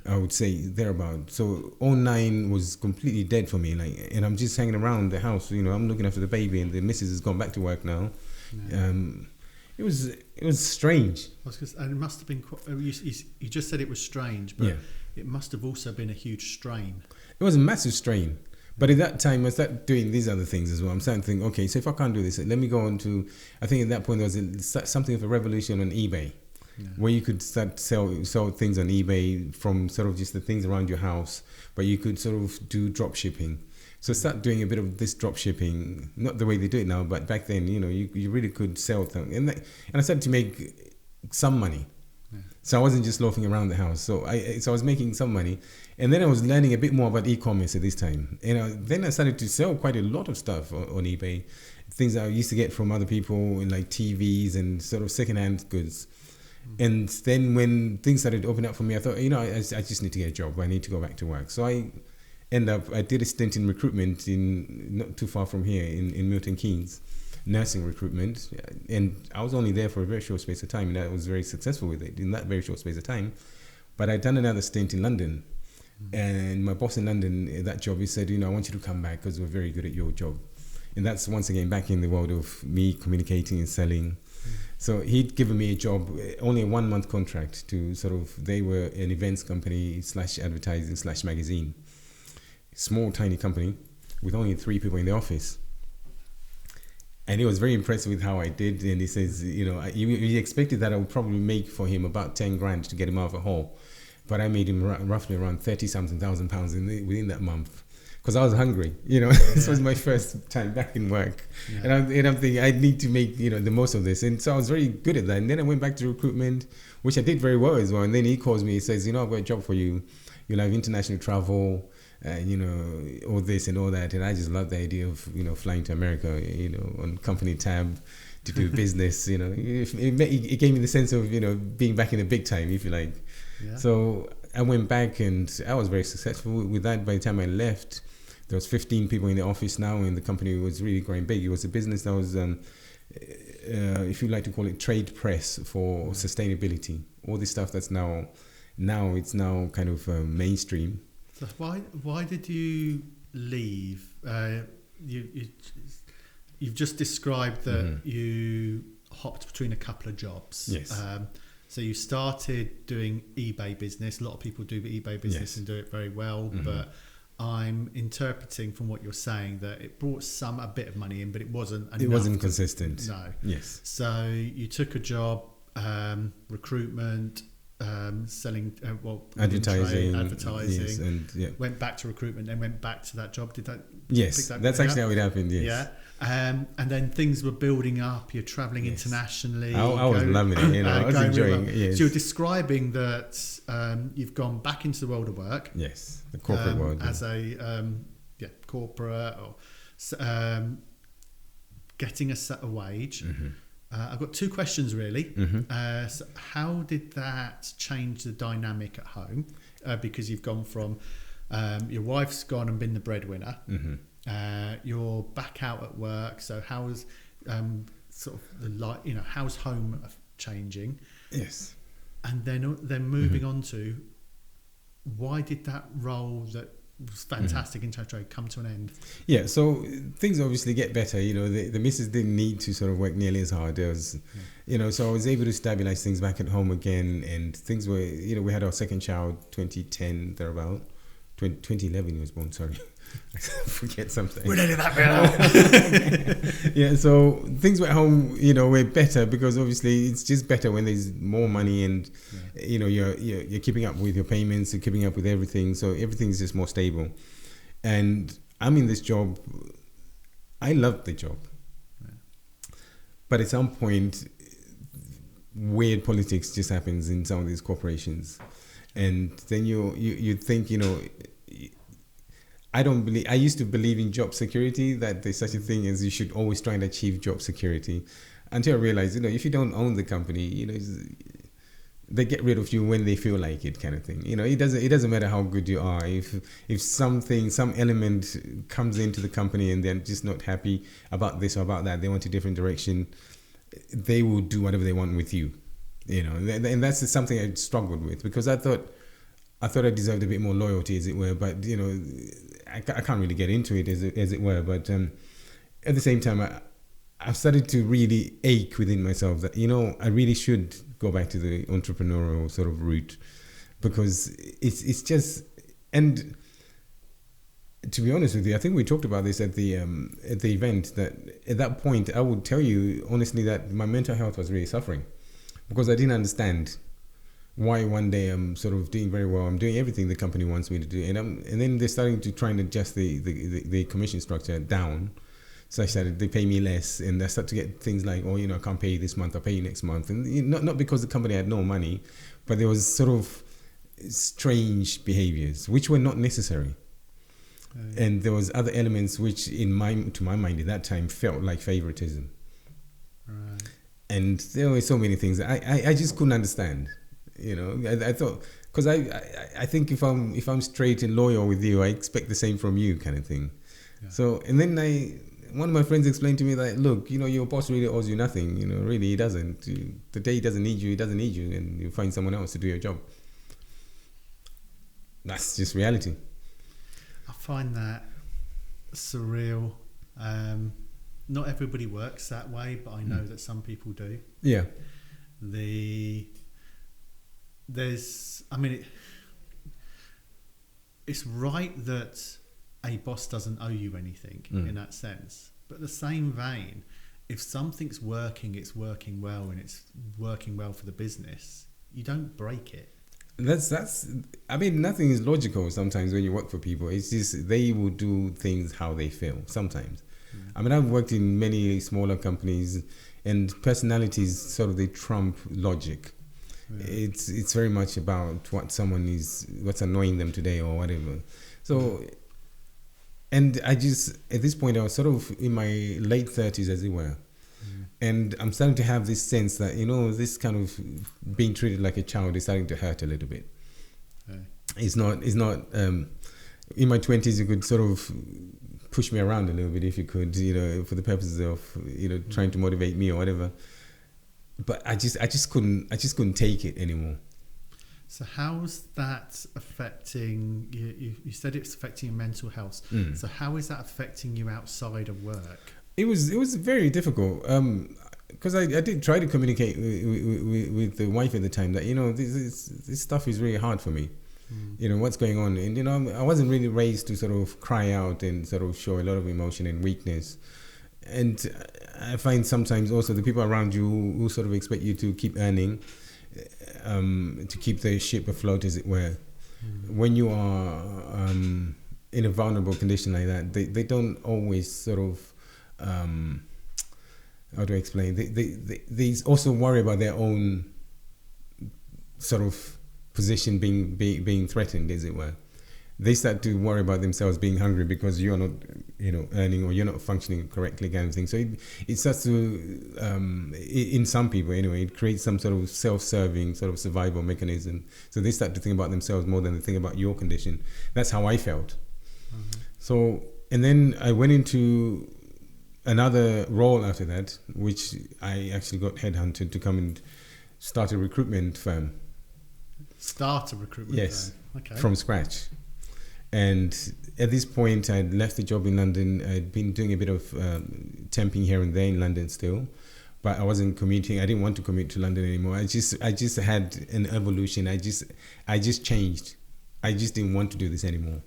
I would say thereabout. So 2009 was completely dead for me. And I'm just hanging around the house. I'm looking after the baby, and the missus has gone back to work now. Yeah. It was strange. And it must have been. You just said it was strange, but it must have also been a huge strain. It was a massive strain. But at that time, I started doing these other things as well. I'm starting to think, okay, so if I can't do this, let me go on to. I think at that point there was something of a revolution on eBay. Yeah. Where you could start sell things on eBay from sort of just the things around your house, but you could sort of do drop shipping. So start doing a bit of this drop shipping, not the way they do it now, but back then, you really could sell things. And I started to make some money. Yeah. So I wasn't just loafing around the house. So I was making some money. And then I was learning a bit more about e-commerce at this time. And then I started to sell quite a lot of stuff on eBay, things that I used to get from other people, like TVs and sort of secondhand goods. And then when things started to open up for me, I thought, I just need to get a job. I need to go back to work. So I did a stint in recruitment not too far from here in Milton Keynes, nursing recruitment. And I was only there for a very short space of time, and I was very successful with it in that very short space of time. But I'd done another stint in London. And my boss in London, that job, he said, I want you to come back because we're very good at your job. And that's once again back in the world of me communicating and selling. So he'd given me a job, only a 1-month contract to they were an events company / advertising / magazine. Small, tiny company with only 3 people in the office. And he was very impressed with how I did. And he says, he expected that I would probably make for him about 10 grand to get him out of a hole. But I made him roughly around 30-something thousand pounds within that month. Because I was hungry, This was my first time back in work. Yeah. And I'm thinking, I need to make, the most of this. And so I was very good at that. And then I went back to recruitment, which I did very well as well. And then he calls me, he says, I've got a job for you. You'll have international travel, all this and all that. And I just love the idea of, flying to America, on company tab to do business, It gave me the sense of, being back in the big time, if you like. Yeah. So I went back and I was very successful with that. By the time I left, there was 15 people in the office now, and the company was really growing big. It was a business that was, if you like to call it, trade press for sustainability. All this stuff that's now it's now kind of mainstream. So why did you leave? You've just described that you hopped between a couple of jobs. Yes. So you started doing eBay business. A lot of people do eBay business and do it very well, but I'm interpreting from what you're saying that it brought a bit of money in, but it wasn't enough. It wasn't consistent. No. Yes. So you took a job, recruitment, selling, advertising, yes, and went back to recruitment, then went back to that job. Did that? Yes, that's actually how it happened. Yes. Yeah. And then things were building up. You're traveling internationally. I was loving it. I was enjoying it. Yes. So you're describing that you've gone back into the world of work. Yes, the corporate world. As a corporate or getting a set wage. I've got 2 questions really. So how did that change the dynamic at home? Because you've gone from your wife's gone and been the breadwinner. You're back out at work. So how's sort of how's home changing? Yes. And then moving on to why did that role that was fantastic in trade come to an end? Yeah, so things obviously get better. The missus didn't need to sort of work nearly as hard as, so I was able to stabilize things back at home again, and things were, we had our second child 2010 thereabout. 2011 he was born, sorry. I forget something. We're editing that bit out. Yeah, so things were at home, were better because obviously it's just better when there's more money and you're keeping up with your payments, you're keeping up with everything, so everything's just more stable. And I'm in this job. I love the job, but at some point, weird politics just happens in some of these corporations, and then you think I used to believe in job security, that there's such a thing as you should always try and achieve job security, until I realized, if you don't own the company, they get rid of you when they feel like it, kind of thing. It doesn't matter how good you are. If some element comes into the company and they're just not happy about this or about that, they want a different direction, they will do whatever they want with you. And that's something I struggled with, because I thought I deserved a bit more loyalty, as it were, but I can't really get into it, as it were. But at the same time, I've started to really ache within myself that I really should go back to the entrepreneurial sort of route, because it's just, and to be honest with you, I think we talked about this at the event, that at that point I would tell you honestly that my mental health was really suffering, because I didn't understand why one day I'm sort of doing very well, I'm doing everything the company wants me to do, and then they're starting to try and adjust the commission structure down, such that they pay me less, and I start to get things like, I can't pay you this month, I'll pay you next month, and not because the company had no money, but there was sort of strange behaviors which were not necessary. And there was other elements which to my mind at that time felt like favoritism. Right. And there were so many things I just couldn't understand. I thought, because I think if I'm straight and loyal with you, I expect the same from you, kind of thing. Yeah. So, and then one of my friends explained to me that, look, your boss really owes you nothing. Really, he doesn't. The day he doesn't need you, and you find someone else to do your job. That's just reality. I find that surreal. Not everybody works that way, but I know that some people do. Yeah. It's right that a boss doesn't owe you anything in that sense. But in the same vein, if something's working, it's working well, and it's working well for the business, you don't break it. Nothing is logical sometimes when you work for people. It's just they will do things how they feel sometimes. I've worked in many smaller companies, and personalities sort of, they trump logic. Yeah. It's very much about what's annoying them today or whatever. So, and I just, at this point, I was sort of in my late 30s, as it were. And I'm starting to have this sense that, this kind of being treated like a child is starting to hurt a little bit. Okay. It's not, in my 20s, you could sort of push me around a little bit if you could, for the purposes of, trying to motivate me or whatever. But I just couldn't take it anymore. So how's that affecting you? You said it's affecting your mental health. So how is that affecting you outside of work? It was very difficult, because I did try to communicate with the wife at the time that this stuff is really hard for me. What's going on, and I wasn't really raised to sort of cry out and sort of show a lot of emotion and weakness. And I find sometimes also the people around you who sort of expect you to keep earning, to keep the ship afloat, as it were. When you are in a vulnerable condition like that, they don't always sort of, how do I explain? They also worry about their own sort of position being threatened, as it were. They start to worry about themselves being hungry because you're not, earning, or you're not functioning correctly, kind of thing. So it starts to, in some people anyway, it creates some sort of self-serving sort of survival mechanism. So they start to think about themselves more than they think about your condition. That's how I felt. So, and then I went into another role after that, which I actually got headhunted to come and start a recruitment firm. Start a recruitment yes, firm? Okay. From scratch. And at this point, I'd left the job in London. I'd been doing a bit of temping here and there in London still, but I wasn't commuting. I didn't want to commute to London anymore. I just had an evolution. I just changed. I just didn't want to do this anymore.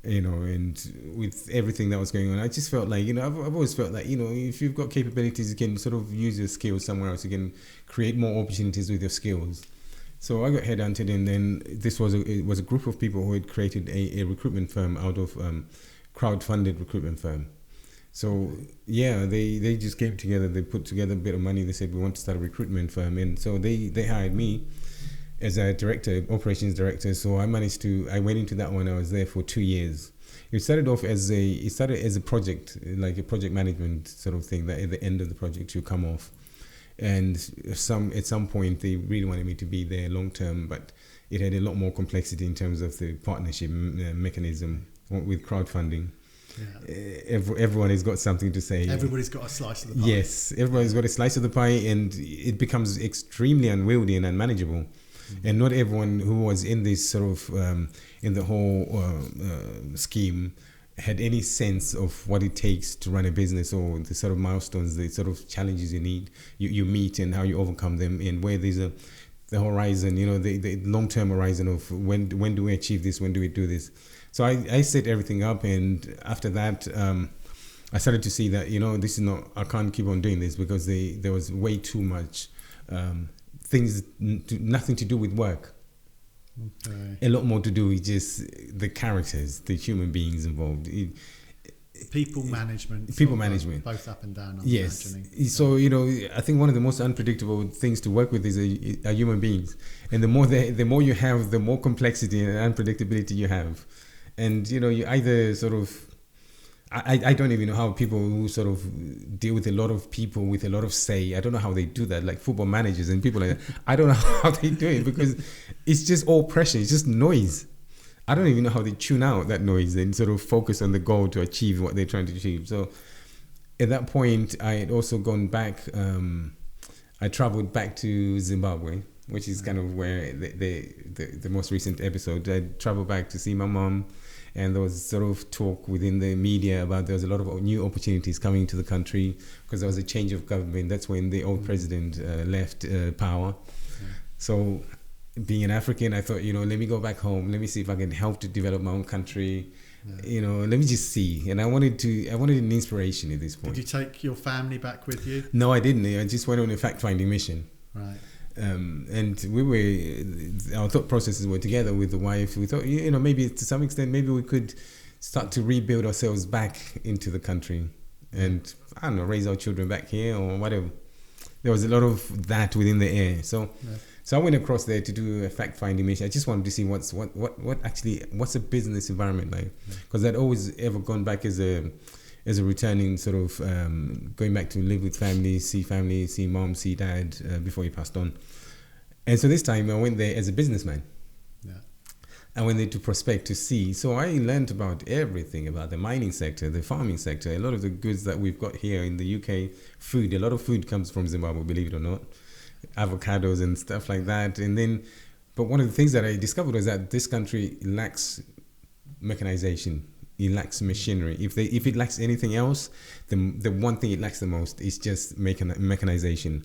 And with everything that was going on, I just felt like, I've always felt like, if you've got capabilities, you can sort of use your skills somewhere else. You can create more opportunities with your skills. So I got headhunted, and then it was a group of people who had created a recruitment firm out of crowd-funded recruitment firm. So yeah, they just came together. They put together a bit of money. They said, we want to start a recruitment firm, and so they hired me as a director, operations director. So I went into that one. I was there for 2 years. It started as a project, like a project management sort of thing, that at the end of the project you come off. And at some point they really wanted me to be there long term, but it had a lot more complexity in terms of the partnership mechanism with crowdfunding. Yeah. Everyone has got something to say. Everybody's got a slice of the pie. Yes, everybody's got a slice of the pie, and it becomes extremely unwieldy and unmanageable. Mm-hmm. And not everyone who was in this sort of in the whole scheme had any sense of what it takes to run a business, or the sort of milestones, the sort of challenges you meet, and how you overcome them, and where there's the horizon, the long-term horizon of when do we achieve this, when do we do this. So I set everything up, and after that, I started to see that, this is not, I can't keep on doing this, because there was way too much things, nothing to do with work. Okay. A lot more to do with just the characters, the human beings involved. People management. Both up and down. Yes. So, I think one of the most unpredictable things to work with are human beings. And the more you have, the more complexity and unpredictability you have. And, you either sort of, I don't even know how people who sort of deal with a lot of people with a lot of say, I don't know how they do that, like football managers and people like that. I don't know how they do it, because it's just all pressure. It's just noise. I don't even know how they tune out that noise and sort of focus on the goal to achieve what they're trying to achieve. So at that point, I had also gone back. I traveled back to Zimbabwe, which is kind of where the most recent episode. I traveled back to see my mom, and there was sort of talk within the media about there was a lot of new opportunities coming to the country, because there was a change of government. That's when the old president left power. Yeah. So being an African, I thought, let me go back home. Let me see if I can help to develop my own country. Yeah. Let me just see. And I wanted an inspiration at this point. Did you take your family back with you? No, I didn't. I just went on a fact-finding mission. Right. And our thought processes were together with the wife. We thought, maybe to some extent, maybe we could start to rebuild ourselves back into the country, and I don't know, raise our children back here or whatever. There was a lot of that within the air. So I went across there to do a fact-finding mission. I just wanted to see what's a business environment like, because I'd always ever gone back as a returning sort of going back to live with family, see mom, see dad before he passed on. And so this time I went there as a businessman. Yeah. I went there to prospect, to see. So I learned about everything, about the mining sector, the farming sector, a lot of the goods that we've got here in the UK, food. A lot of food comes from Zimbabwe, believe it or not. Avocados and stuff like that. But one of the things that I discovered was that this country lacks mechanization. It lacks machinery. If it lacks anything else, the one thing it lacks the most is just mechanization.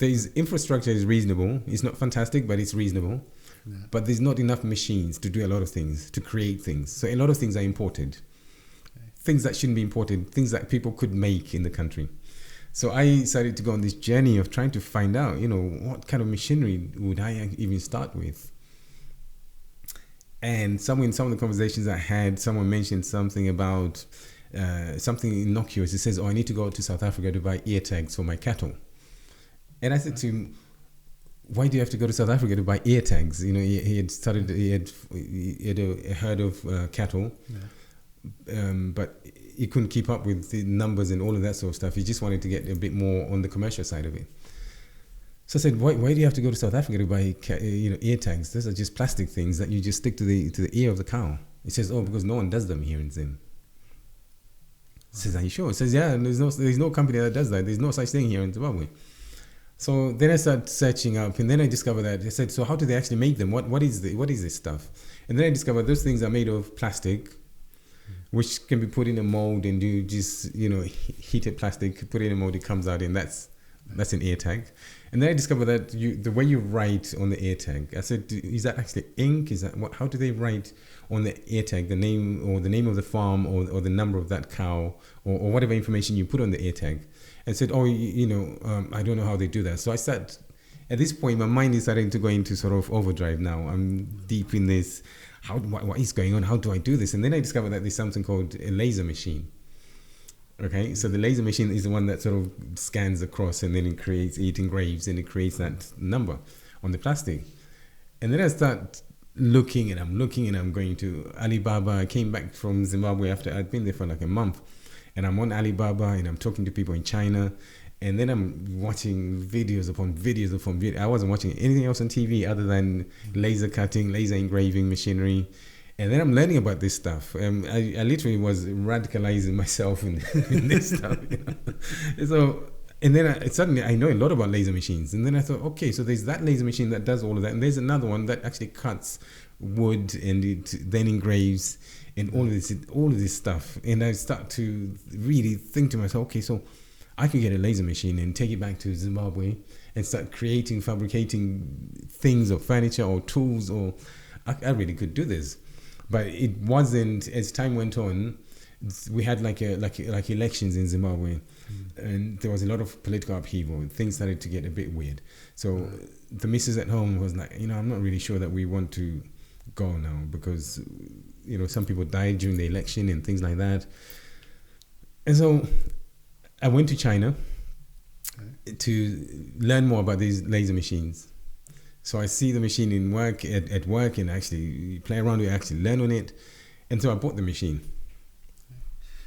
Infrastructure is reasonable. It's not fantastic, but it's reasonable. Yeah. But there's not enough machines to do a lot of things, to create things. So a lot of things are imported. Okay. Things that shouldn't be imported, things that people could make in the country. So I decided to go on this journey of trying to find out, what kind of machinery would I even start with? And in some of the conversations I had, someone mentioned something about something innocuous. It says, I need to go to South Africa to buy ear tags for my cattle. And I said to him, why do you have to go to South Africa to buy ear tags? He had a herd of cattle, but he couldn't keep up with the numbers and all of that sort of stuff. He just wanted to get a bit more on the commercial side of it. So I said, why do you have to go to South Africa to buy ear tags? Those are just plastic things that you just stick to the ear of the cow. He says, because no one does them here in Zim. He says, are you sure? He says, yeah, there's no company that does that. There's no such thing here in Zimbabwe. So then I started searching up, and then I discovered that. I said, so how do they actually make them? What is this stuff? And then I discovered those things are made of plastic, which can be put in a mold, and you just heated plastic, put it in a mold, it comes out, and that's an ear tag. And then I discovered that the way you write on the ear tag, I said, is that actually ink? Is that how do they write on the ear tag the name of the farm or the number of that cow or whatever information you put on the ear tag? And said, I don't know how they do that. So I started, at this point, my mind is starting to go into sort of overdrive now. I'm deep in this. What is going on? How do I do this? And then I discovered that there's something called a laser machine. Okay, so the laser machine is the one that sort of scans across, and then it engraves, and it creates that number on the plastic. And then I start looking, and I'm going to Alibaba. I came back from Zimbabwe after I'd been there for like a month, and I'm on Alibaba, and I'm talking to people in China, And then I'm watching videos upon videos upon videos. I wasn't watching anything else on TV other than laser cutting, laser engraving machinery. And then I'm learning about this stuff. I literally was radicalizing myself in this stuff. So, and then suddenly I know a lot about laser machines. And then I thought, okay, so there's that laser machine that does all of that. And there's another one that actually cuts wood and it then engraves and all of this stuff. And I start to really think to myself, okay, so I could get a laser machine and take it back to Zimbabwe and start fabricating things or furniture or tools, or I really could do this. But it wasn't, as time went on, we had like elections in Zimbabwe, and there was a lot of political upheaval. Things started to get a bit weird. So the missus at home was like, I'm not really sure that we want to go now, because some people died during the election and things like that. And so I went to China to learn more about these laser machines. So I see the machine at work and actually play around with it, actually learn on it. And so I bought the machine.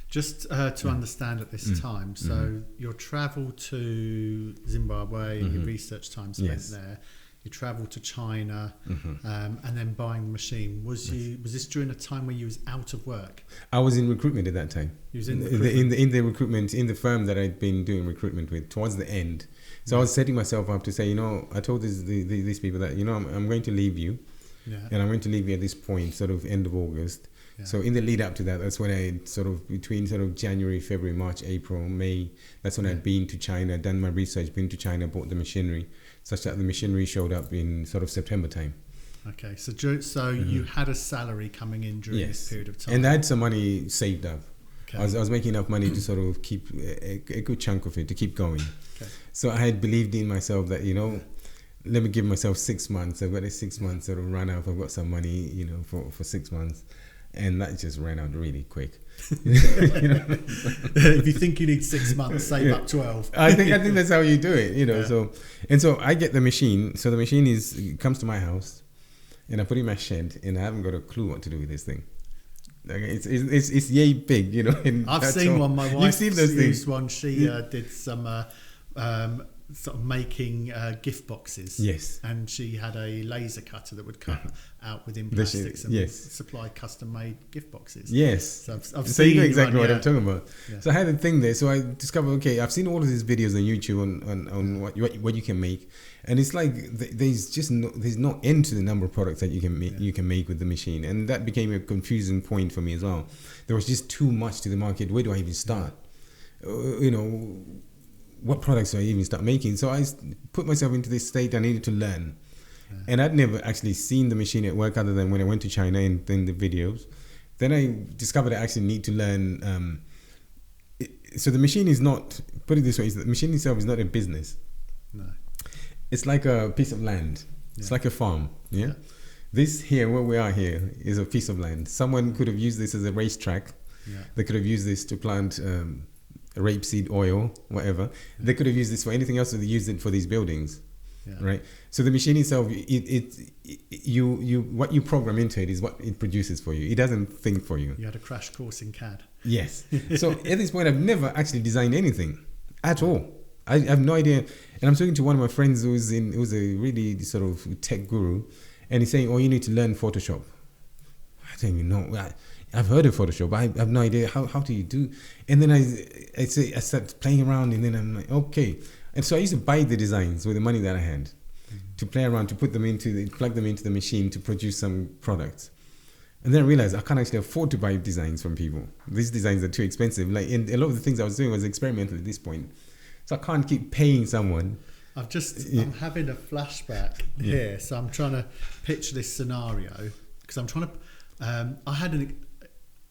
Just to understand at this time, so your travel to Zimbabwe, your research time spent there, you travelled to China, and then buying the machine. Was this during a time where you was out of work? I was in recruitment at that time. You was in recruitment? the recruitment, in the firm that I'd been doing recruitment with towards the end. So I was setting myself up to say, I told these people that, I'm going to leave you, and I'm going to leave you at this point, sort of end of August. Yeah. So in the lead up to that, that's when I between January, February, March, April, May, that's when I'd been to China, done my research, been to China, bought the machinery, such that the machinery showed up in September time. Okay, so you had a salary coming in during this period of time. And I had some money saved up. Okay. I was making enough money to keep a good chunk of it, to keep going. Okay. So I had believed in myself that, let me give myself 6 months. I've got a 6 months run out. I've got some money, for 6 months. And that just ran out really quick. If you think you need 6 months, save up 12. I think that's how you do it, So I get the machine. So the machine comes to my house, and I put it in my shed, and I haven't got a clue what to do with this thing. It's yay big, I've seen one. My wife You've seen those used things. one. She did some sort of making gift boxes. Yes. And she had a laser cutter that would cut out within plastics and supply custom-made gift boxes. Yes. So I've so seen you know exactly what I'm talking about. Yeah. So I had a thing there. So I discovered, okay, I've seen all of these videos on YouTube on what you can make, and it's like there's no end to the number of products that you can make with the machine, and that became a confusing point for me as well. There was just too much to the market. Where do I even start? What products do I even start making? So I put myself into this state. I needed to learn. Yeah. And I'd never actually seen the machine at work other than when I went to China and then the videos. Then I discovered I actually need to learn. So the machine is not, put it this way, the machine itself is not a business. No. It's like a piece of land. Yeah. It's like a farm. Yeah? This here, where we are here, is a piece of land. Someone could have used this as a racetrack. Yeah. They could have used this to plant rapeseed oil, whatever. Yeah. They could have used this for anything else, so they used it for these buildings. Yeah. Right. So the machine itself, what you program into it is what it produces for you. It doesn't think for you. You had a crash course in CAD. Yes. So at this point, I've never actually designed anything at all. I have no idea. And I'm talking to one of my friends who's a really sort of tech guru, and he's saying, "Oh, you need to learn Photoshop." I don't even know. I've heard of Photoshop, but I have no idea how do you do. And then I start playing around, and then I'm like, okay. And so I used to buy the designs with the money that I had to play around, to plug them into the machine to produce some products. And then I realized I can't actually afford to buy designs from people. These designs are too expensive. And a lot of the things I was doing was experimental at this point. So I can't keep paying someone. I'm having a flashback here. So I'm trying to picture this scenario because I'm trying to, I had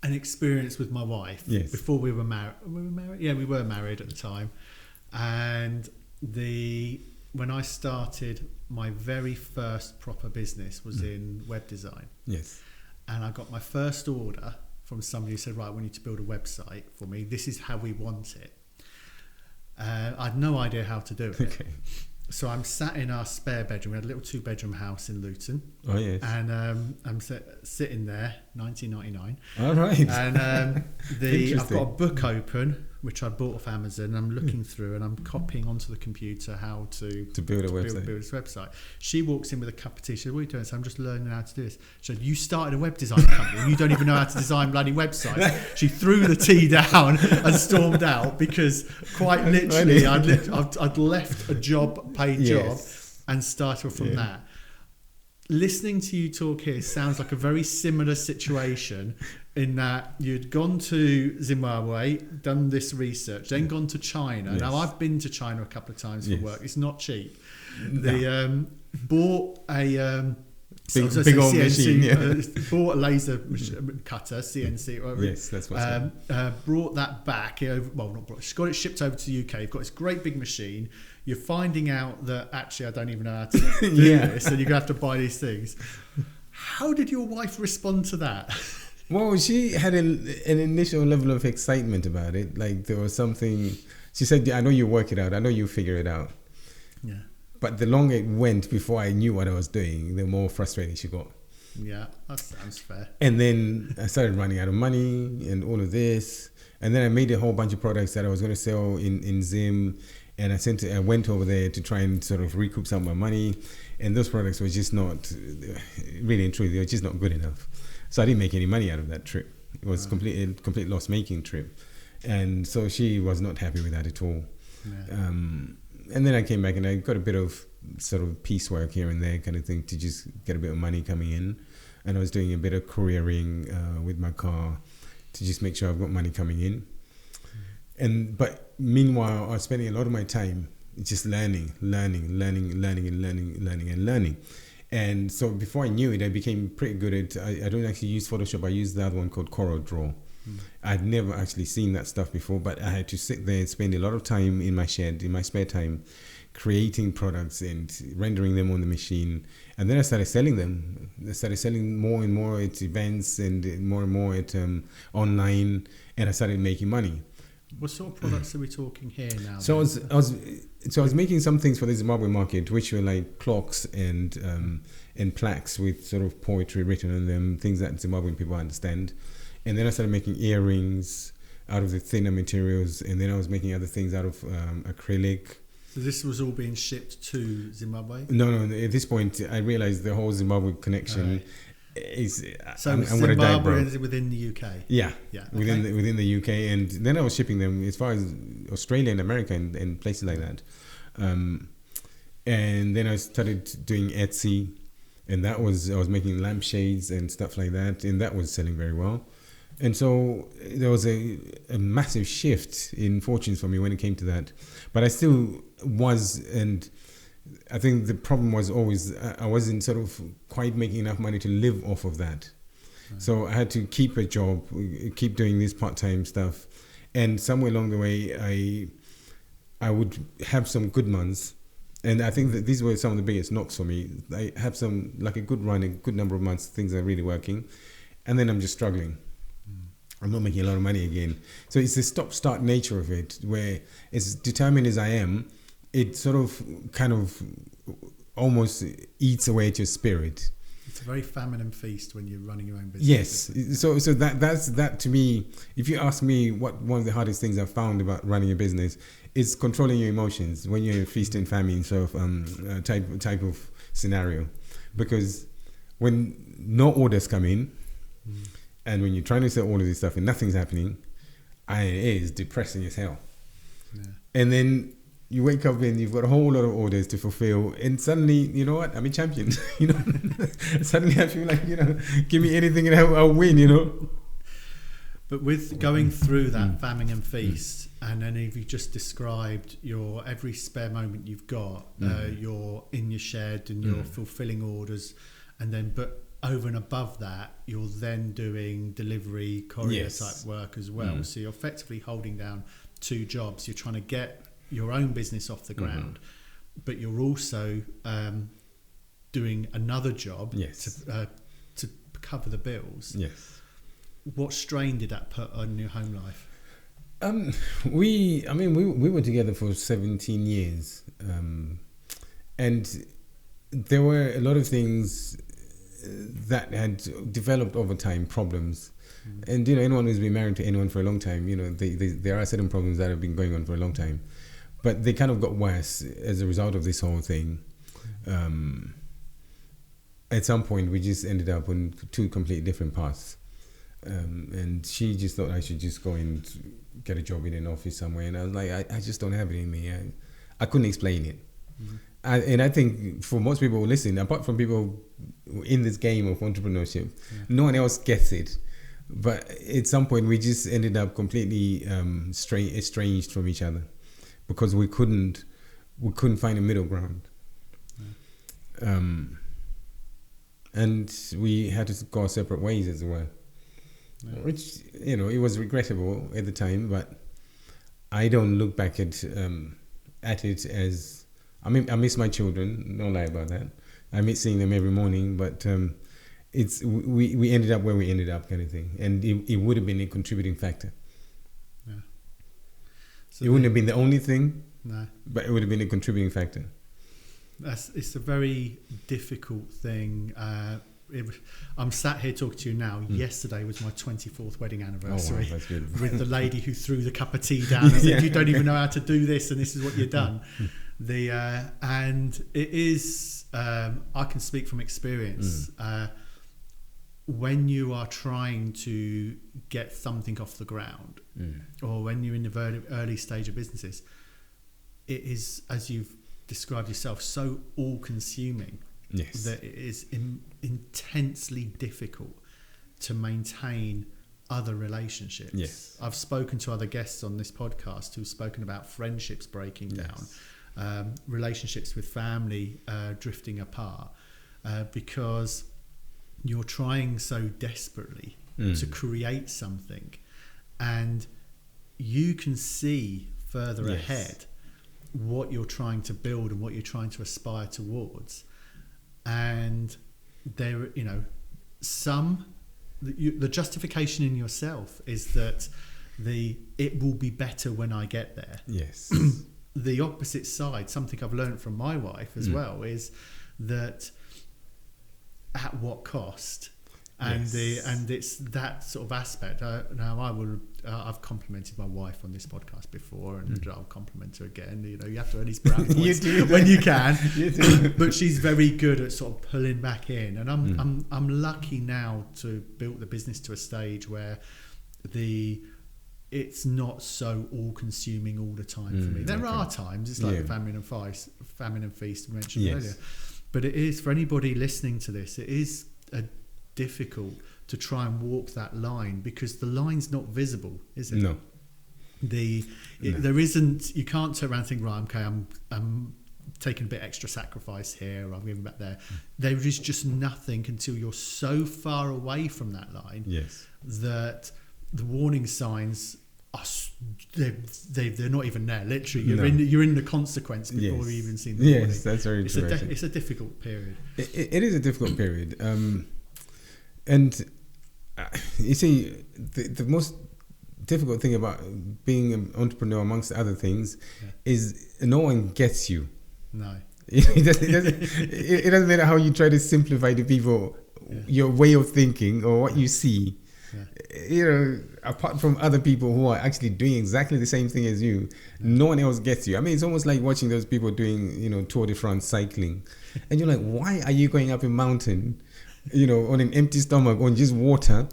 an experience with my wife before we were married. Were we married? Yeah, we were married at the time. And when I started, my very first proper business was in web design. Yes. And I got my first order from somebody who said, right, we need to build a website for me. This is how we want it. I had no idea how to do it. Okay. So I'm sat in our spare bedroom. We had a little 2-bedroom house in Luton. Oh, yes. And I'm sitting there, 1999. All right. And I've got a book open which I bought off Amazon. I'm looking through and I'm copying onto the computer how to build a website. Build this website. She walks in with a cup of tea. She said, "What are you doing?" So I'm just learning how to do this. She said, "You started a web design company and you don't even know how to design bloody websites." She threw the tea down and stormed out because quite literally I'd left a paid job and started from that. Listening to you talk here sounds like a very similar situation in that you'd gone to Zimbabwe, done this research, then gone to China. Yes. Now, I've been to China a couple of times for work. It's not cheap. They bought a... big old CNC, machine, bought a laser cutter, CNC, whatever. Yes, that's what's brought that back. Not brought. She's got it shipped over to the UK. You've got this great big machine. You're finding out that actually I don't even know how to do this, and you're going to have to buy these things. How did your wife respond to that? Well, she had an initial level of excitement about it. Like there was something. She said, "I know you work it out. I know you figure it out." Yeah. But the longer it went before I knew what I was doing, the more frustrated she got. Yeah, that sounds fair. And then I started running out of money and all of this. And then I made a whole bunch of products that I was going to sell in Zim. And I went over there to try and sort of recoup some of my money. And those products were just not, really and truly, they were just not good enough. So I didn't make any money out of that trip. It was complete loss-making trip. And so she was not happy with that at all. Yeah. And then I came back and I got a bit of sort of piecework here and there kind of thing to just get a bit of money coming in. And I was doing a bit of couriering with my car to just make sure I've got money coming in. But meanwhile, I was spending a lot of my time just learning. And so before I knew it, I became pretty good at, I don't actually use Photoshop. I use the other one called CorelDRAW. I'd never actually seen that stuff before, but I had to sit there and spend a lot of time in my shed, in my spare time, creating products and rendering them on the machine. And then I started selling them. I started selling more and more at events and more at online, and I started making money. What sort of products are we talking here now? So I was making some things for the Zimbabwe market, which were like clocks and plaques with sort of poetry written on them, things that Zimbabwean people understand. And then I started making earrings out of the thinner materials, and then I was making other things out of acrylic. So this was all being shipped to Zimbabwe? No. At this point, I realized the whole Zimbabwe connection is. So I'm Zimbabwe die broke. is within the UK. Yeah. Okay. Within the UK, and then I was shipping them as far as Australia and America and places like that. And then I started doing Etsy, and I was making lampshades and stuff like that, and that was selling very well. And so there was a massive shift in fortunes for me when it came to that. But I still was, and I think the problem was always I wasn't sort of quite making enough money to live off of that. Right. So I had to keep a job, keep doing this part-time stuff. And somewhere along the way, I would have some good months. And I think that these were some of the biggest knocks for me. I have some, like a good run, a good number of months, things are really working. And then I'm just struggling. I'm not making a lot of money again. So it's the stop-start nature of it, where as determined as I am, it sort of kind of almost eats away at your spirit. It's a very famine and feast when you're running your own business. Yes. So that's to me, if you ask me what one of the hardest things I've found about running a business is controlling your emotions when you're in a feast and famine sort of type of scenario. Because when no orders come in, and when you're trying to sell all of this stuff and nothing's happening, it is depressing as hell. Yeah. And then you wake up and you've got a whole lot of orders to fulfill, and suddenly, you know what, I'm a champion. Suddenly I feel like, give me anything and I'll win, But with going through that famine and feast, and then if you just described your every spare moment you've got, you're in your shed and you're fulfilling orders, and then over and above that, you're then doing delivery, courier type work as well. So you're effectively holding down two jobs. You're trying to get your own business off the ground, but you're also doing another job to cover the bills. Yes. What strain did that put on your home life? We were together for 17 years, and there were a lot of things that had developed over time, problems, And anyone who's been married to anyone for a long time, there are certain problems that have been going on for a long time, but they kind of got worse as a result of this whole thing. At some point, we just ended up on two completely different paths. And she just thought I should just go and get a job in an office somewhere. And I was like, I just don't have it in me. I couldn't explain it. And I think for most people who listen, apart from people in this game of entrepreneurship, no one else gets it. But at some point, we just ended up completely estranged from each other because we couldn't find a middle ground. And we had to go our separate ways as well. Which, it was regrettable at the time, but I don't look back at it as... I miss my children, no lie about that. I miss seeing them every morning, but we ended up where we ended up, kind of thing. And it would have been a contributing factor. Yeah. So it wouldn't have been the only thing, but it would have been a contributing factor. It's a very difficult thing. I'm sat here talking to you now. Yesterday was my 24th wedding anniversary. Oh, wow, that's good. With the lady who threw the cup of tea down and said, "You don't even know how to do this, and this is what you've done." And it is. I can speak from experience. When you are trying to get something off the ground, or when you're in the very early stage of businesses, it is, as you've described yourself, so all-consuming. Yes. That it is intensely difficult to maintain other relationships. Yes. I've spoken to other guests on this podcast who've spoken about friendships breaking down, relationships with family drifting apart, because you're trying so desperately to create something, and you can see further ahead what you're trying to build and what you're trying to aspire towards. And there, the justification in yourself is that it will be better when I get there. Yes. The opposite side, something I've learned from my wife as well, is that at what cost? And it's that sort of aspect. Now I've complimented my wife on this podcast before, and I'll compliment her again. You have to earn these brownie points when you can. You do. But she's very good at sort of pulling back in, and I'm lucky now to build the business to a stage where it's not so all-consuming all the time for me. There are times it's like famine and feast we mentioned earlier, but it is, for anybody listening to this, it is difficult to try and walk that line, because the line's not visible, is it? No. There isn't. You can't turn around and think, right, okay, I'm taking a bit extra sacrifice here, I'm giving back there. There is just nothing until you're so far away from that line that the warning signs are they're not even there. Literally, you're in the consequence before you even seen the warning. Yes, that's very true. It's a difficult period. It is a difficult period. And you see, the most difficult thing about being an entrepreneur, amongst other things, is no one gets you. No. It doesn't matter how you try to simplify to people your way of thinking or what you see. Apart from other people who are actually doing exactly the same thing as you, no one else gets you. I mean, it's almost like watching those people doing, Tour de France cycling. And you're like, why are you going up a mountain, on an empty stomach, on just water,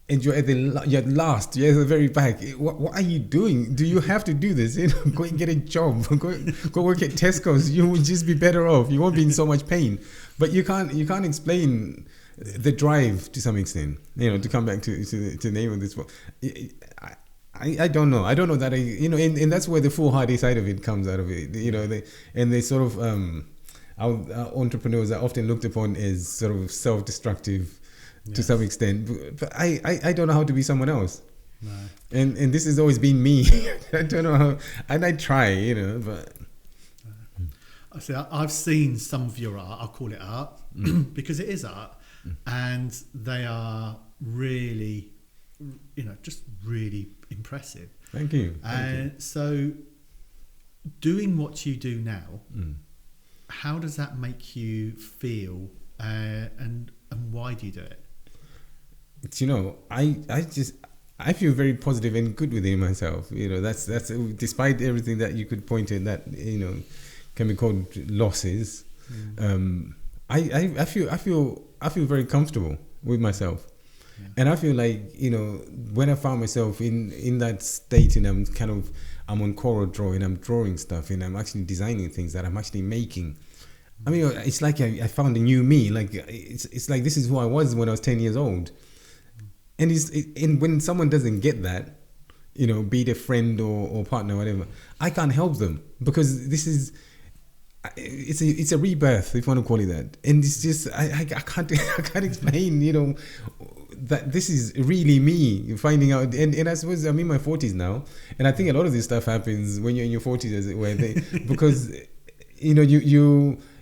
and you're at the very back? What are you doing? Do you have to do this? Go and get a job. Go work at Tesco's. You will just be better off. You won't be in so much pain. But you can't explain the drive to some extent. To come back to the name of this book. I don't know. I don't know that and that's where the foolhardy side of it comes out of it. They sort of our entrepreneurs are often looked upon as sort of self-destructive to some extent, but I don't know how to be someone else. No. And this has always been me. I don't know how, and I try, but. I've seen some of your art. I'll call it art because it is art, and they are really, just really impressive. Thank you. So, doing what you do now. How does that make you feel, and why do you do it? I feel very positive and good within myself. That's despite everything that you could point at that can be called losses. I feel very comfortable with myself, and I feel like when I found myself in that state, and I'm on Corel Draw and I'm drawing stuff and I'm actually designing things that I'm actually making. I mean, it's like I found a new me. Like it's like this is who I was when I was 10 years old. And and when someone doesn't get that, be it a friend or partner or whatever, I can't help them, because it's a rebirth, if you want to call it that. And it's just I can't explain, that this is really me finding out. And I suppose I'm in my 40s now, and I think a lot of this stuff happens when you're in your 40s, as it were, because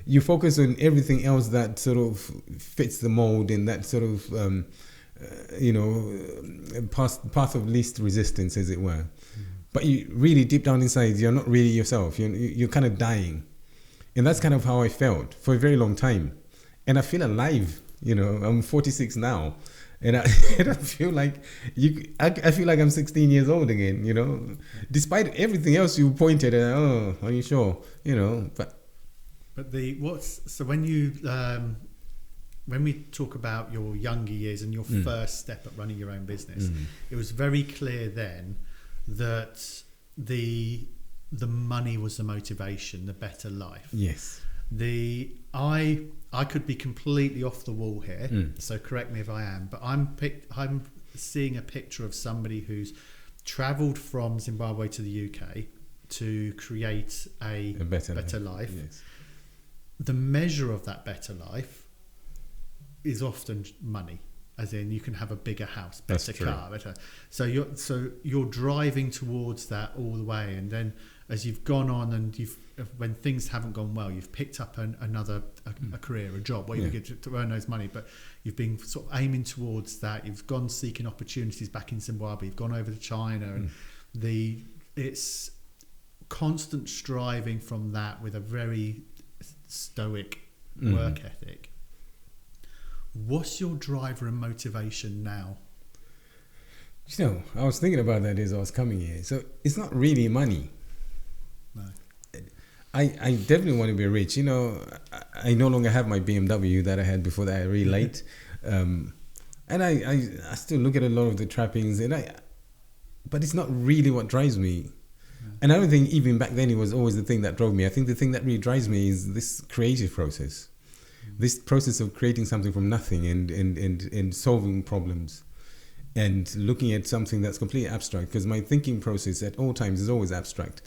you focus on everything else that sort of fits the mold, and that sort of path of least resistance, as it were. But you really, deep down inside, you're not really yourself. You're kind of dying, and that's kind of how I felt for a very long time. And I feel alive. I'm 46 now, and I feel like I feel like I'm 16 years old again. Despite everything else you pointed at. Oh, are you sure? But when we talk about your younger years and your first step at running your own business, it was very clear then that the money was the motivation, the better life. Yes. I could be completely off the wall here, so correct me if I am, but I'm seeing a picture of somebody who's travelled from Zimbabwe to the UK to create a better life. Yes. The measure of that better life is often money, as in you can have a bigger house, better car, better. So you're driving towards that all the way, and then as you've gone on and when things haven't gone well, you've picked up another career, a job where you get to earn those money, but you've been sort of aiming towards that. You've gone seeking opportunities back in Zimbabwe. You've gone over to China, and it's constant striving from that with a very stoic work ethic. What's your driver and motivation now? I was thinking about that as I was coming here. So it's not really money. No. I definitely want to be rich. I no longer have my BMW that I had before that. I really late. And I still look at a lot of the trappings, but it's not really what drives me. And I don't think even back then it was always the thing that drove me. I think the thing that really drives me is this creative process. This process of creating something from nothing and solving problems and looking at something that's completely abstract, because my thinking process at all times is always abstract.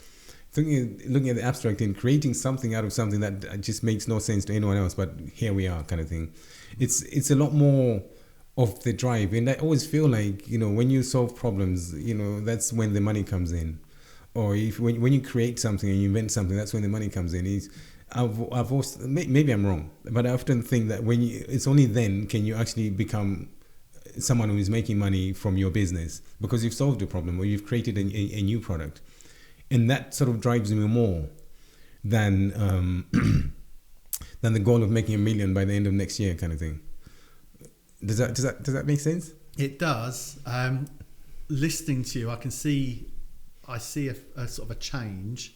Looking at the abstract and creating something out of something that just makes no sense to anyone else, but here we are, kind of thing. It's a lot more of the drive. And I always feel like, when you solve problems, that's when the money comes in. Or when you create something and you invent something, that's when the money comes in. I've also, maybe I'm wrong, but I often think that it's only then can you actually become someone who is making money from your business, because you've solved a problem or you've created a new product, and that sort of drives me more than the goal of making $1 million by the end of next year, kind of thing. Does that make sense? It does. Listening to you, I see a sort of a change.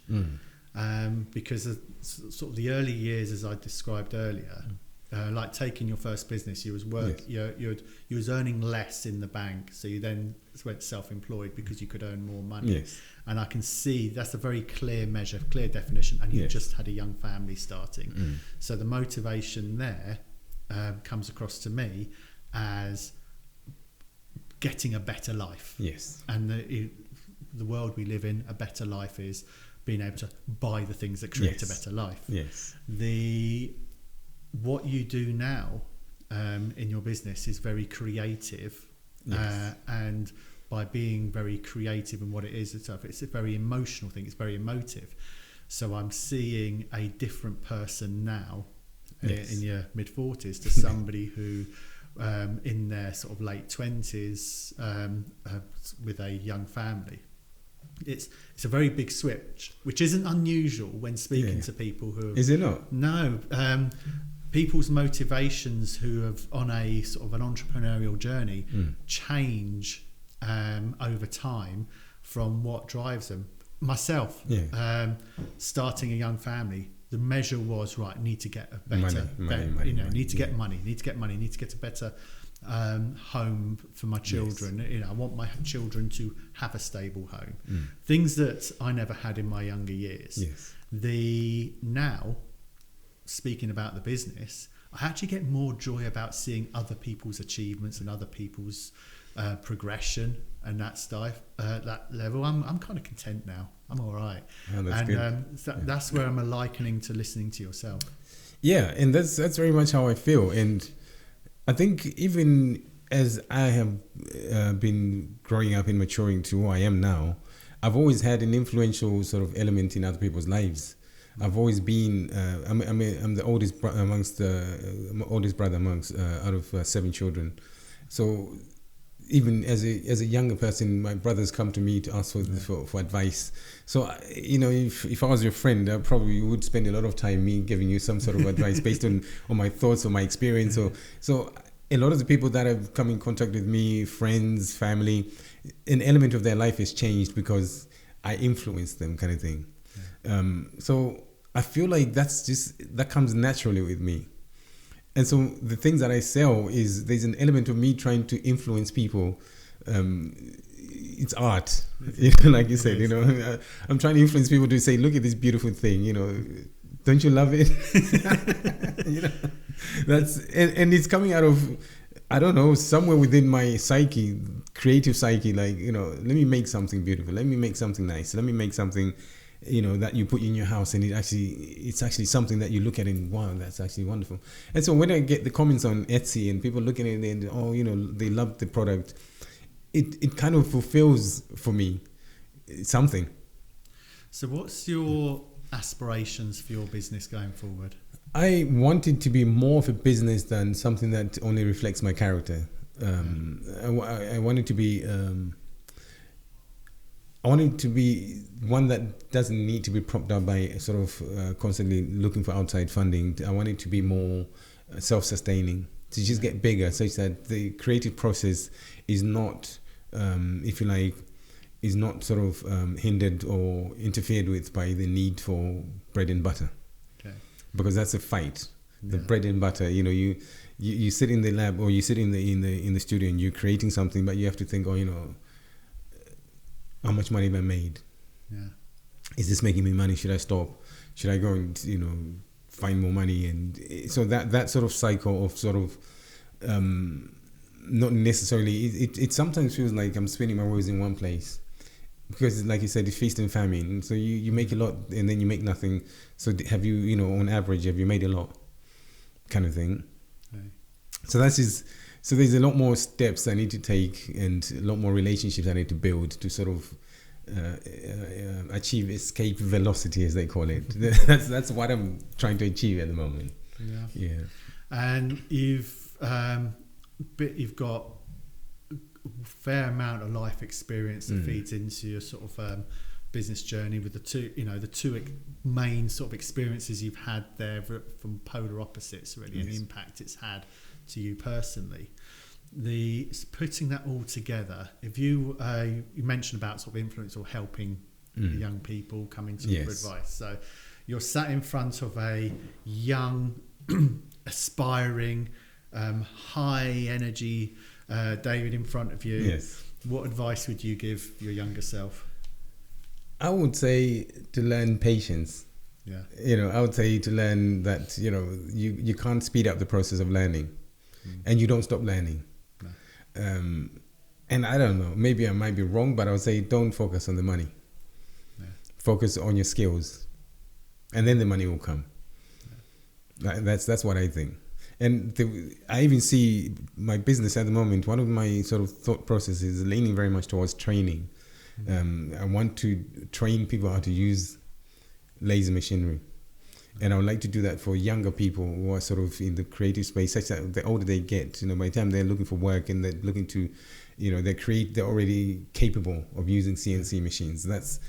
Because of sort of the early years, as I described earlier, like taking your first business, you was you was earning less in the bank, so you then went self-employed because you could earn more money. Yes. And I can see that's a very clear measure, clear definition, and you just had a young family starting. So the motivation there comes across to me as getting a better life. Yes. And the world we live in, a better life is being able to buy the things that create a better life. Yes. What you do now in your business is very creative. Yes. And by being very creative in what it is itself, it's a very emotional thing. It's very emotive. So I'm seeing a different person now in your mid-40s to somebody who in their sort of late 20s with a young family. It's a very big switch, which isn't unusual when speaking to people who... Is it not? No. people's motivations who have on a sort of an entrepreneurial journey change over time from what drives them. Myself, starting a young family, the measure was right. Need to get a better, need to get money, need to get a better home for my children. Yes. I want my children to have a stable home. Things that I never had in my younger years. Yes. Now, speaking about the business, I actually get more joy about seeing other people's achievements and other people's progression and that stuff, that level. I'm kind of content now. I'm all right. Oh, that's good. That's where I'm likening to listening to yourself. Yeah, and that's very much how I feel. And I think even as I have been growing up and maturing to who I am now, I've always had an influential sort of element in other people's lives. I've always been. I'm the oldest brother amongst out of 7 children. So even as a younger person, my brothers come to me to ask for advice. So if I was your friend, I probably would spend a lot of time me giving you some sort of advice based on my thoughts or my experience. So a lot of the people that have come in contact with me, friends, family, an element of their life has changed because I influenced them, kind of thing. So I feel like that comes naturally with me. And so the things that I sell there's an element of me trying to influence people. It's art, like you said, I'm trying to influence people to say, look at this beautiful thing, don't you love it? And it's coming out of, I don't know, somewhere within my psyche, creative psyche, like, let me make something beautiful. Let me make something nice. Let me make something, that you put in your house, and it's actually something that you look at and wow, that's actually wonderful. And so when I get the comments on Etsy and people looking at it and they love the product, it kind of fulfills for me something. So what's your aspirations for your business going forward? I want it to be more of a business than something that only reflects my character. I want it to be one that doesn't need to be propped up by sort of constantly looking for outside funding. I want it to be more self-sustaining, to just get bigger, such that the creative process is not, if you like, is not sort of hindered or interfered with by the need for bread and butter. Okay. Because that's a fight. The bread and butter, you sit in the lab or you sit in the studio and you're creating something, but you have to think, how much money have I made? Yeah. Is this making me money? Should I stop? Should I go and find more money? And so that sort of cycle of sort of not necessarily. It sometimes feels like I'm spinning my wheels in one place, because like you said, it's feast and famine. So you make a lot and then you make nothing. So have you on average, have you made a lot? Kind of thing. Right. So So there's a lot more steps I need to take and a lot more relationships I need to build to sort of achieve escape velocity, as they call it. That's what I'm trying to achieve at the moment. Yeah. And you've got a fair amount of life experience that feeds into your sort of business journey with the two main sort of experiences you've had there from polar opposites, really, and the impact it's had to you personally. Putting that all together, if you mentioned about sort of influence or helping young people coming to you for advice, so you're sat in front of a young aspiring high energy David in front of you, what advice would you give your younger self? I would say to learn patience. I would say to learn that you can't speed up the process of learning. And you don't stop learning. No. And I don't know, maybe I might be wrong, but I would say don't focus on the money. No. Focus on your skills, and then the money will come. No. That's what I think. And I even see my business at the moment, one of my sort of thought processes is leaning very much towards training. I want to train people how to use laser machinery. And I would like to do that for younger people who are sort of in the creative space, such that the older they get, by the time they're looking for work and they're looking to, they're already capable of using CNC machines. That's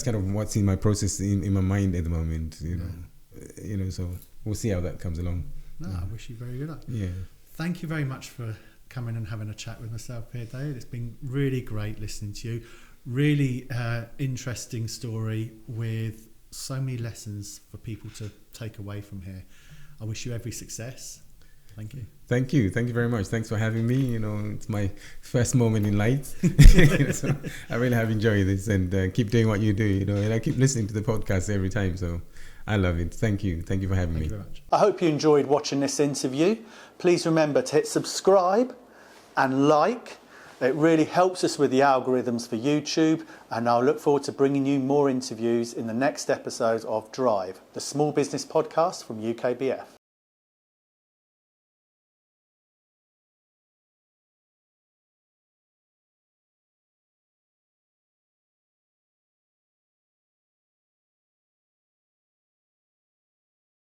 kind of what's in my process in my mind at the moment, So we'll see how that comes along. I wish you very good luck. Yeah. Thank you very much for coming and having a chat with myself here, David. It's been really great listening to you. Really interesting story with so many lessons for people to take away from here. I wish you every success. Thank you. Thank you. Thank you very much. Thanks for having me. You know, it's my first moment in light. So I really have enjoyed this, and keep doing what you do, you know, and I keep listening to the podcast every time. So I love it. Thank you. Thank you for having me. Thank you very much. I hope you enjoyed watching this interview. Please remember to hit subscribe and like. It really helps us with the algorithms for YouTube, and I'll look forward to bringing you more interviews in the next episode of Drive, the small business podcast from UKBF.